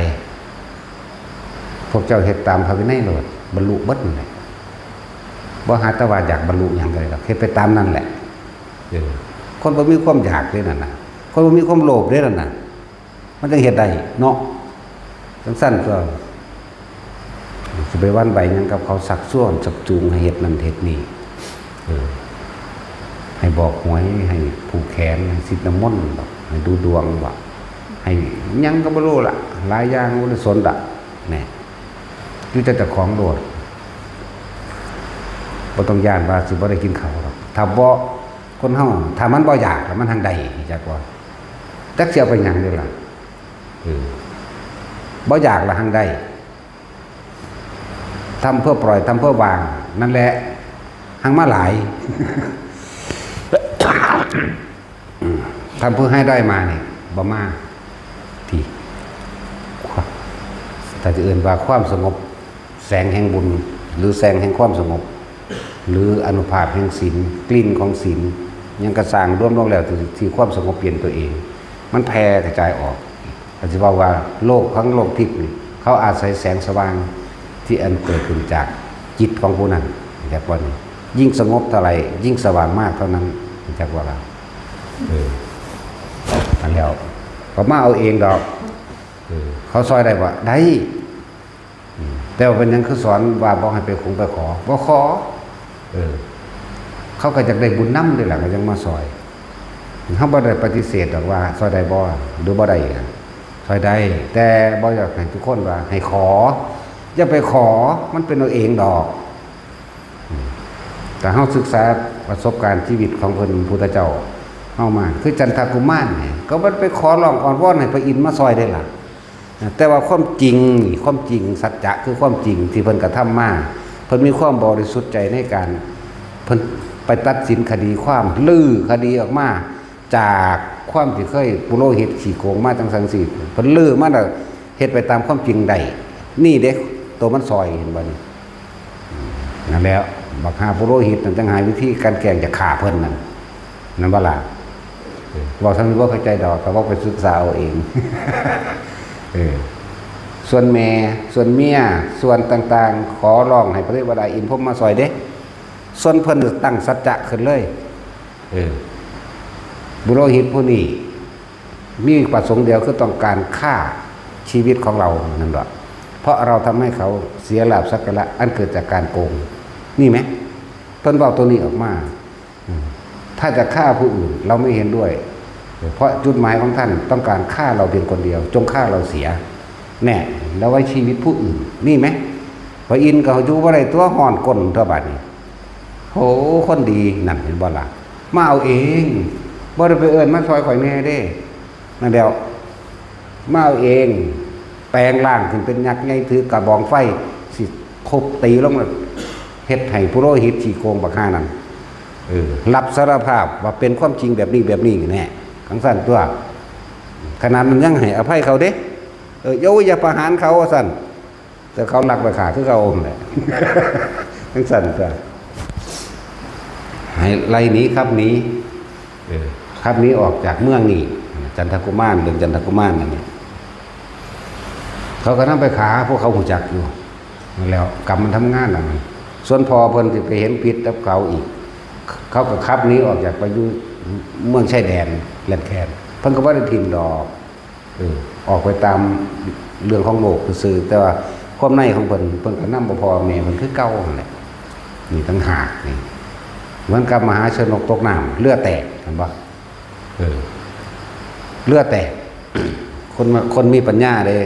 S1: พวกเจ้าเฮ็ดตามพระวินัยโลดบรรลุเบิดนั่นแหละบ่หาแต่ว่าอยากบรรลุหยังเลยหรอกเฮ็ดไปตามนั่นแหละคนบ่มีความอยากเลยนั่นน่ะคนบ่มีความโลภเลยนั่นน่ะมันจะเฮ็ดได้เนาะจังซั่นก็ จะไปวันใบยังกับเขาสักส่วนสักจูงให้เฮ็ดนั่นเฮ็ดนี่ให้บอกหวยให้ผูกแขนให้สิทธิ์น้ำมนต์ให้ดูดวงว่าให้ยังก็บ่รู้ล่ะหลายอย่างบ่ได้สนดะแน่อยู่แต่ของโดดบ่ต้องย่านว่าสิบ่ได้กินข้าวหรอกถ้าบ่คนเฮาถ้ามันบ่อยากแล้วมันทางใดจักว่าจักสิเอาไปหยังเด้ล่ะบ่อยากละทางใดทำเพื่อปล่อยทำเพื่อวางนั่นแหละทางมาหลาย ทำเพื่อให้ได้มาเนี่ยบ่มาที่แต่จะเอื่นว่าความสงบแสงแห่งบุญหรือแสงแห่งความสงบหรืออนุภาพแห่งศีลกลิ่นของศีลยังกระสางร่วมลงแล้วที่ความสงบเปลี่ยนตัวเองมันแผ่กระจายออกอาจจะบอกว่าโลกทั้งโลกทิพย์เขาอาศัยแสงสว่างที่อันเกิดขึ้นจากจิตของผู้นั้นจากวันยิ่งสงบเท่าไหร่ยิ่งสว่างมากเท่านั้นจากว่าเราอันแล้วเขามาเอาเองดอกเขาซอยได้ว่าได้แต่ว่าเป็นยังคือสอนว่าบอกให้ไปคงไปขอบ่ขอเขาก็จะได้บุญน้ำด้วยแหละก็ยังมาซอยเขาบ่ได้ปฏิเสธหรอกว่าซอยได้บ่หรือบ่ได้ซอยได้แต่บ่อยากให้ทุกคนว่าให้ขออย่าไปขอมันเป็นเอาเองดอกแต่เฮาศึกษาประสบการณ์ชีวิตของเพิ่นพุทธเจ้าเฮามาคือจันทกุมารเนี่ยก็มันไปขอร้องอ้อนวอนให้พระอินทร์มาซอยได้ล่ะแต่ว่าความจริงสัจจะคือความจริงที่เพิ่นกระทำมาเพิ่นมีความบริสุทธิ์ใจในการเพิ่นไปตัดสินคดีความลื้อคดีออกมาจากความที่เคยปุโรหิตขี้โกงมาจังซั่นซี่เพิ่นลื้อมาแล้วเฮ็ดไปตามความจริงได้นี่เด้ตัวมันซอยเห็นบ่นี่นั่นแล้วบักหาปุโรหิตนั่นจังหาวิธีการแกล้งจะฆ่าเพิ่นนั่นบ่ล่ะบอกท่านบ่เข้าใจดอกแต่ว่าไปศึกษาเอาเองส่วนแม่ส่วนเมียส่วนต่างๆขอร้องให้พระเทวดาอินพรหมมาซอยเด้ส่วนเพิ่นตั้งสัจจะขึ้นเลยปุโรหิตผู้นี้มีประสงค์เดียวคือต้องการฆ่าชีวิตของเรานั่นแหละเพราะเราทำให้เขาเสียลาภสักการะอันเกิดจากการโกงนี่ไหมเพิ่นบอกตัวนี้ออกมาถ้าจะฆ่าผู้อื่นเราไม่เห็นด้วยเพราะจุดหมายของท่านต้องการฆ่าเราเพียงคนเดียวจงฆ่าเราเสียแน่แล้วไว้ชีวิตผู้อื่นนี่ไหมพระอินทร์ก็อยู่ว่าไรตัวห่อนก้นเท่าบัดนี้โหคนดีนั่นเห็นบ่ล่ะมาเอาเองบ่ได้ไปเอิ้นมาซอยข่อยแน่เด้นั่นเดียวมาเอาเองแปลงร่างถึงเป็นยักษ์ใหญ่ถือกระบองไฟสิทุบตีลงแล้วเฮ็ดให้ปุโรหิตขี้โกงบักห่านั่นรับสารภาพว่าเป็นความจริงแบบนี้แน่ขังสั่นตัวขนาดมันยังให้อภัยเขาเด้อย่าประหารเขาสั่นแต่เขาหลักไปขาคือเขาอมแหละขังสั่นตัวให้ไล่หนีครับหนีครับหนีออกจากเมืองนี่จันทกุมารเรื่องจันทกุมารนั่นนี่เขาก็นั่งไปขาพวกเขาหูจักอยู่แล้วกรรมมันทำงานแล้วมันส่วนพอเพิ่นจะไปเห็นพิษกับเขาอีกเขาก็ขับนี้ออกจากไปอยู่เมืองชายแดนแลนแคนเพิ่นก็ว่าได้ถิ่นดอกออกไปตามเรื่องของโลกซื่อแต่ว่าความในของเพิ่นก็นำบ่พอแม่มันคือเก่านั่นแหละนี่ตั้งหากนี่เหมือนกับมหาชนกตกน้ำเลือดแตกเห็นบ่เลือดแตก คนมีปัญญาเลย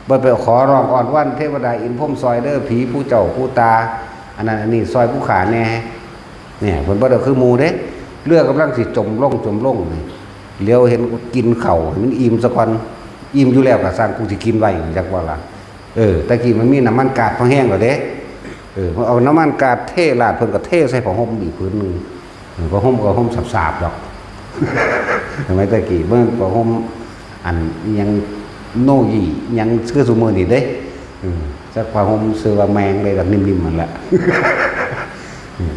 S1: บ่ไปขอร้องอ้อนวันเทวดาอินพรหมซอยเด้อผีผู้เจ้าผู้ตาอันนั้นอันนี้ซอยผู้ขาแน่เนี่ยเพิ่นบ่ได้คือหมู่เด้เลือดกำลังสิจมลงนี่เลี้ยวเห็นกินข้าวมันอิ่มซะก่อนอิ่มอยู่แล้วก็สร้างกูสิกินไว้จักว่าล่ะตะกี้มันมีน้ำมันกาดพอแห้งแล้วเด้เอาน้ำมันกาดเทราดเพิ่นก็เทใส่ผ้าห่มอีกผืนนึงผ้าห่มก็ห่มสาบๆดอกทำไมตะกี้เบิ่งผ้าห่มอันยังโนยี่ยังคือซุมื้อนี้เด้สักผ้าห่มซื้อว่าแมงเลยแบบนิ่มๆมันละ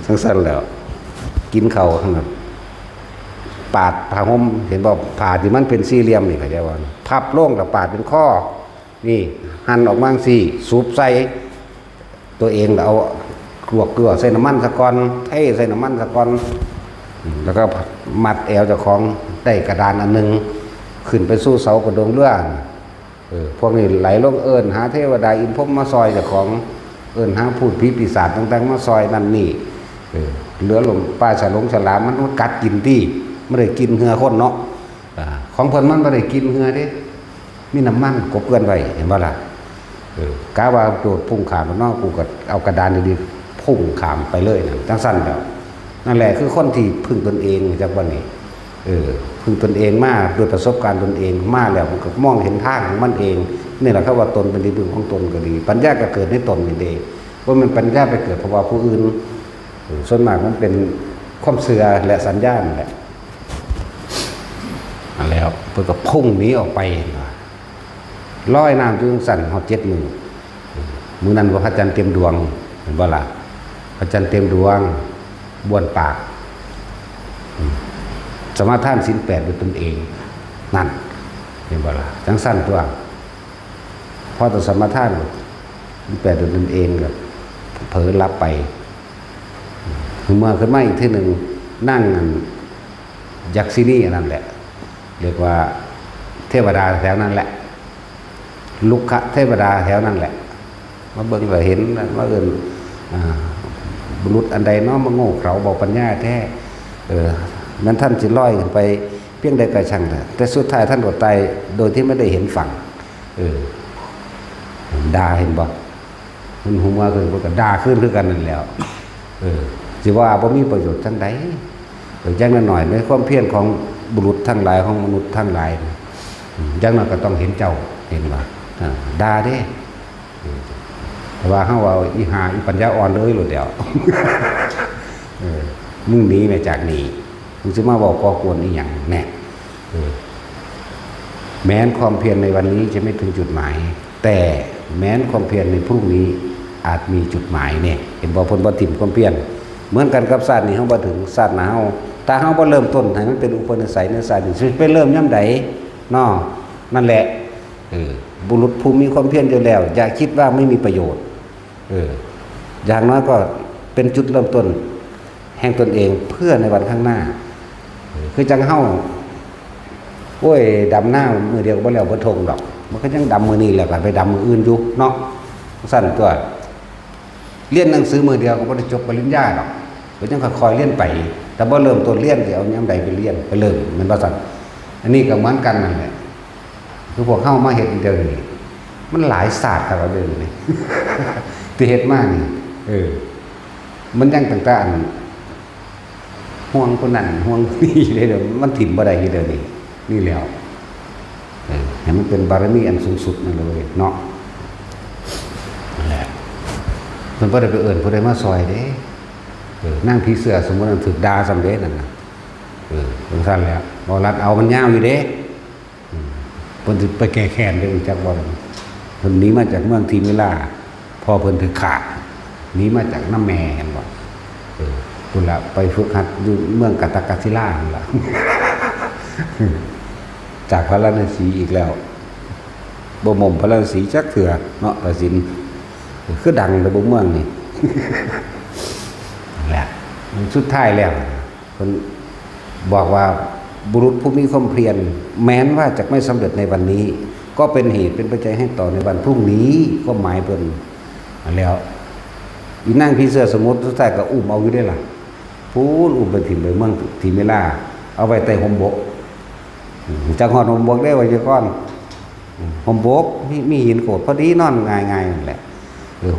S1: สั้นๆแล้วกินข้าวทั้งนั้นปาดผ้าห่มเห็นบ่ผ่าที่มันเป็นสี่เหลี่ยมนี่เข้าใจว่าพับโล่งแล้วปาดเป็นข้อนี่หั่นออกมาสี่สูบใส่ตัวเองแล้วเอากลวกเกลือใส่น้ำมันสะก่อนเทใส่น้ำมันสะก่อนแล้วก็มัดแอวเจ้าของได้กระดานอันนึงขึ้นไปสู้เสากระดงเลื่อนพวกนี้ไหลลงหาเทวดาอินพรหมมาซอยเจ้าของ เอิ้นหาพูดผีปีศาจต่างๆมาซอยนั่นนี่เหลือลมปลาฉลงฉลามมันกัดกินที่ไม่ได้กินเหือคนเนาะของเพิ่นมันไม่ได้กินเหือเด้มีน้ำมันกบเกลือนไว้เห็นบ่ล่ะกะว่าโดดพุ่งขามเนาะกูก็เอากระดานดีๆพุ่งขามไปเลยนะจังสั้นแล้วนั่นแหละคือคนที่พึ่งตนเองจากวันนี้พึ่งตนเองมาด้วยประสบการณ์ตนเองมาแล้วมันก็มองเห็นทางของมันเองนี่แหละครับว่าตนเป็นที่พึ่งของตนก็ดีปัญญาก็เกิดในตนนี่เองว่ามันปัญญาไปเกิดเพราะว่าผู้อื่นส่วนมากมันเป็นความเสื่อและสัญญาณแหละแล้วเพื่อก็พุ่งหนีออกไปลอยน้ำจุงสั่นหอด7 มือนั้นว่าพระจันทร์เต็มดวงเห็นบ่ล่ะพระจันทร์เต็มดวงบ้วนปากสมาทานศีล8ด้วยตนเองนั่นเห็นบ่ล่ะจังสั้นตัวพอต่อสมาทานศีล8ด้วยตนเองก็เผลอรับไปเมื่อขึ้นมาอีกทีหนึ่งนั่งยักษ์ซีนี่นั่นแหละเรียกว่าเทวดาแถวนั้นแหละลุกขะเทวดาแถวนั้นแหละมาเบิ่งก็เห็นว่าบุรุษอันใดเนาะมาโง่เขลาบอกปัญญาแท้นั้นท่านสิลอยขึ้นไปเพียงใดก็ช่างแต่สุดท้ายท่านก็ตายโดยที่ไม่ได้เห็นฝั่งด่าเห็นบ่มันหัวขึ้นก็ด่าขึ้นคือกันนั่นแล้วสิว่าบ่มีประโยชน์จังใดจังหน่อยในความเพียรของบุรุษทั้งหลายของมนุษย์ทั้งหลายจังนั้นก็ต้องเห็นเจ้าเห็นว่าด่าเด้แต่ว่าเฮาว่าอีหาอีปัญญาอ่อนเลยโลดเดียวมึงหนีมาจากนี้มึงสิมาบอกก่อกวนอีหยังแน่แม้นความเพียรในวันนี้จะไม่ถึงจุดหมายแต่แม้นความเพียรในพรุ่งนี้อาจมีจุดหมายเนี่ยเห็นบ่เพิ่นบ่ถิ่มความเพียรเหมือนกันกับชาตินี้เฮาบ่ถึงชาติหน้าเฮาถ้าเฮาบ่เริ่มต้นให้มันเป็นอุปนิสัยในชาตินี้สิไปเริ่มยามใดเนาะนั่นแหละบุรุษผู้มีความเพียรอยู่แล้วอย่าคิดว่าไม่มีประโยชน์อย่างน้อยก็เป็นจุดเริ่มต้นแห่งตนเองเพื่อในวันข้างหน้าคือจังเฮาโอ้ยดำหน้ามือเดียวบ่แล้วบ่ทงดอกมันก็ยังดำมือนี้แหละก็ไปดำมืออื่นอยู่เนาะสั้นตัวเรียนหนังสือมือเดียวก็บ่ได้จบปริญญาดอกก็ยังค่อยๆเรียนไปแต่บ่เริ่มต้นเรียนสิเอายามใดไปเรียนไปเริ่มมันบ่ซั่นอันนี้ก็เหมือนกันนั่นแหละคือพวกเฮามาเฮ็ดเดี๋ยวนี้มันหลายศาสตร์ครับเดี๋ยวนี้ที่เฮ็ดมานี่มันยังต่างๆห่วงคนนั้นห่วงนี่เลยเดี๋ยวมันถิ่มบ่ได้เดี๋ยวนี้นี่แล้วให้มันเป็นบารมีอันสูงสุดนั่นเลยเนาะนั่นแหละเพิ่นบ่ได้ไปเอิ้นผู้ใดมาซอยเด้นั่งผีเสื้อสมมุติว่าถูกด่าสำเร็จนั่นน่ะจังซั่นแล้วบ่รัดเอามันยาวอยู่เด้เพิ่นสิไปแก้แค้นได้จักบ่เพิ่นหนีมาจากเมืองทีมิลาพอเพิ่นถึกขาหนีมาจากน้ำแม่เห็นบ่พุ่นละไปฝึกหัดอยู่เมืองกัตตกศิลานั่นล่ะจากพระราชสีอีกแล้วบ่หม่อมพระราชสีจักเถื่อเนาะตัดสินคือดังในบ่เมืองนี่แหละสุดท้ายแล้วเพิ่นบอกว่าบุรุษผู้มีความเพียรแม้นว่าจะไม่สำเร็จในวันนี้ก็เป็นเหตุเป็นปัจจัยให้ต่อในวันพรุ่งนี้ก็หมายเพิ่นแล้วอีนั่งผีเสื้อสมมุติสุดท้ายก็อุ้มเอาอยู่ได้ล่ะพูนอุ้มไปถิ่มไปเมืองทีเมล่าเอาไว้ใต้ห่มบกจังหอดห่มบกได้ไว้จักก้อนห่มบกมีหินโขดพอดีนอนง่ายๆนั่นแหละ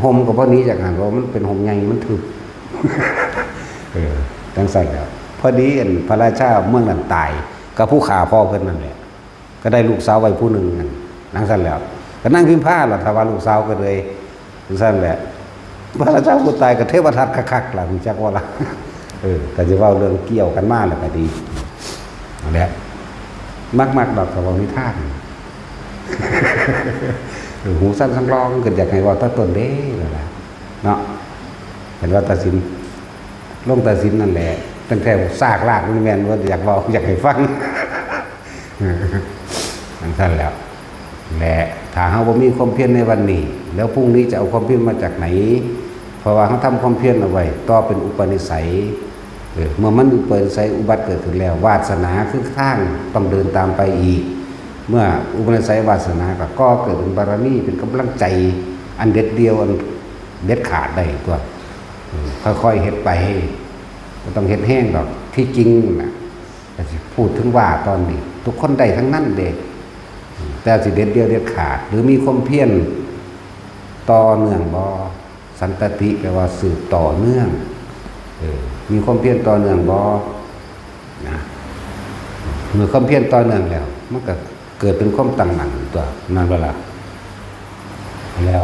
S1: ห่มก็พอดีจากหันเพราะมันเป็นห่มใหญ่มันทึบจังใส่แล้วพอดีพระราชาเมืองนั้นตายกับผู้ฆ่าพ่อเพิ่นนั่นแหละก็ได้ลูกสาวไว้ผู้หนึ่งนั่งสั่นแล้วก็นั่งพิมพ์ผ้าล่ะถ้าว่าลูกสาวก็เลยสั่นแหละพระราชาผู้ตายกับเทวทัตคักๆล่ะรู้จักว่าล่ะแต่จะเว้าเรื่องเกี่ยวกันมาแล้วก็ดีนั่นแหละมักๆดอกกับว่านิทานหูสั้นสังรองเกิดจากให้ว่าตะต้นเด้นั่นแหละเนาะเห็นว่าตัดสินลงตัดสินนั่นแหละตั้งแต่ซากรากมันแม่นว่าอยากเว้าอยากให้ฟังนั่นซั่นแล้วและถ้าเฮาบ่มีความเพียรในวันนี้แล้วพรุ่งนี้จะเอาความเพียรมาจากไหนเพราะว่าเฮาทำความเพียรเอาไว้ต่อเป็นอุปนิสัยเมื่อมันอุปนิสัยอุบัติเกิดขึ้นแล้ววาสนาคือทางต้องเดินตามไปอีกเมื่ออุปนิสัยวาสนาก็เกิดเป็นบารมีเป็นกำลังใจอันเด็ดเดียวอัน เด็ดขาดได้ตัวค่อยๆเฮ็ดไปไม่ต้องเฮ็ดแห้งหรอกที่จริงนะแต่พูดถึงว่าตอนนี้ทุกคนได้ทั้งนั้นเด็กแต่สิเด็ดเดียวเด็ดขาดหรือมีความเพียรต่อเนื่องบ่สันตติแปลว่าสืบต่อเนื่องมีความเพียรต่อเนื่องบ่นะเมื่อความเพียรต่อเนื่องแล้วมันก็เกิดเป็นความตั้งมั่นตัวนั่นเวลาแล้ว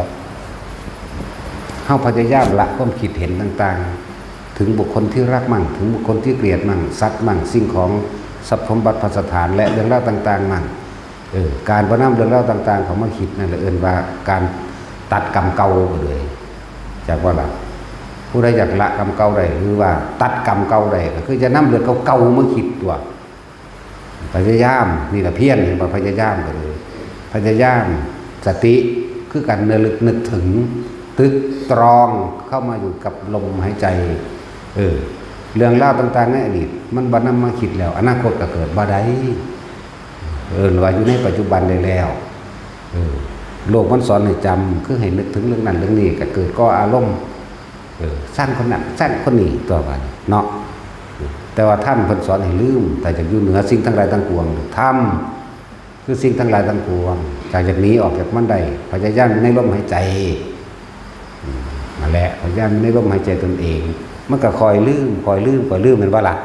S1: เฮาพยายามละความคิดเห็นต่างๆถึงบุคคลที่รักมั่งถึงบุคคลที่เกลียดมั่งสัตว์มั่งสิ่งของทรัพย์สมบัติพัสถานและเรื่องราวต่างๆมั่งการบ่นำเรื่องราวต่างๆของมาคิดนั่นแหละเอิ้นว่าการตัดกรรมเก่าเลยจากว่าล่ะผู้ใดอยากละกรรมเก่าได้หรือว่าตัดกรรมเก่าได้ก็คือจะนำเรื่องเก่าๆมาคิดตัวพยายามนี่แหละเพียรเห็นบ่พยายามก็เลยพยายามสติคือการนึกถึงตึกตรองเข้ามาอยู่กับลมหายใจเรื่องราวต่างๆในอดีตมันบ่นำมาคิดแล้วอนาคตก็เกิดบ่ได้ว่าอยู่ในปัจจุบันได้แล้วโลกมันสอนให้จำคือให้นึกถึงเรื่องนั้นเรื่องนี้ก็เกิดก็อารมณ์สร้างคนนั้นสร้างคนนี้ตัวไปเนาะแต่ว่าท่านเพิ่นสอนให้ลืมแต่จะอยู่เหนือสิ่งทั้งหลายทั้งปวงธรรมคือสิ่งทั้งหลายทั้งปวงจากนี้ออกจากมันได้พยายามในลมหายใจนั่นแหละพยายามในลมหายใจตนเองมันก็คอยลืมเป็นว่าล่ะ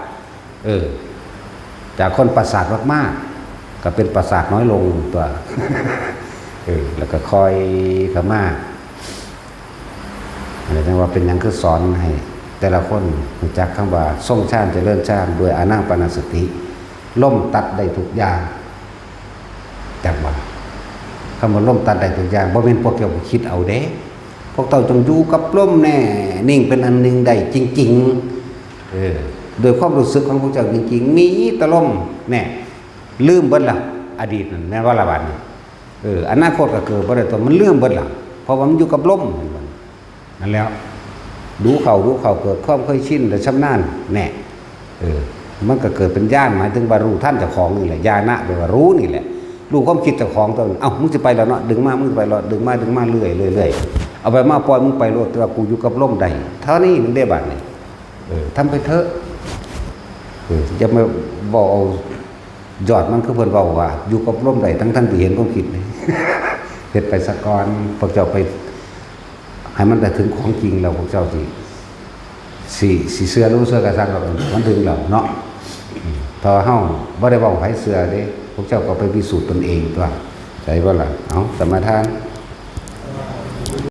S1: จากคนประสาทมากๆก็เป็นประสาทน้อยลงตัวแล้วก็คอยเข้ามาอะไรนะว่าเป็นอย่างคือสอนให้แต่ละคนรู้จักคำว่าทรงฌานเจริญฌานด้วยอานาปานสติล่มตัดได้ทุกอย่างจากว่าคำว่าล่มตัดได้ทุกอย่างบ่เป็นพวกเกี่ยวกับคิดเอาเด้พวกเต่าจงอยู่กับล่มแน่นิ่งเป็นอันหนึ่งได้จริงๆโดยความรู้สึกของพวกเจ้าจริงๆมีตะล่มแน่ลืมเบิดละอดีตนั่นแม่นว่าละบาดนี้อนาคตก็เกิดบ่ได้ตัวมันลืมเบิดละเพราะว่ามันอยู่กับล่มนั่นแล้วดูเขาเกิดความเคยชินและชำนาญแน่มันก็เกิดเป็นญาณหมายถึงว่ารู้ท่านเจ้าของนี่แหละญาณะแปลว่ารู้นี่แหละรู้ความคิดเจ้าของตัวเอ้ามึงจะไปแล้วเนาะดึงมามึงไปแล้วดึงมาเรื่อยเอาไปมาปล่อยมึงไปโลดแต่ว่ากูอยู่กับลมใดเท่านี้นึงได้บัดนี่ทำไปเถอะอย่ามาบอกเอายอดมันคือเพิ่นเว้าว่าอยู่กับลมใดทั้งที่เห็นความคิดนี่เฮ็ดไปซะก่อนพวกเจ้าไปให้มันได้ถึงของจริงแล้วพวกเจ้าสิเชื่อรู้เชื่อกระซังเรามันถึงแล้วเนาะพอเฮาบ่ได้เว้าไผเชื่อเด้พวกเจ้าก็ไปพิสูจน์ตนเองตัวใช่บ่ล่ะเอาสมาทาน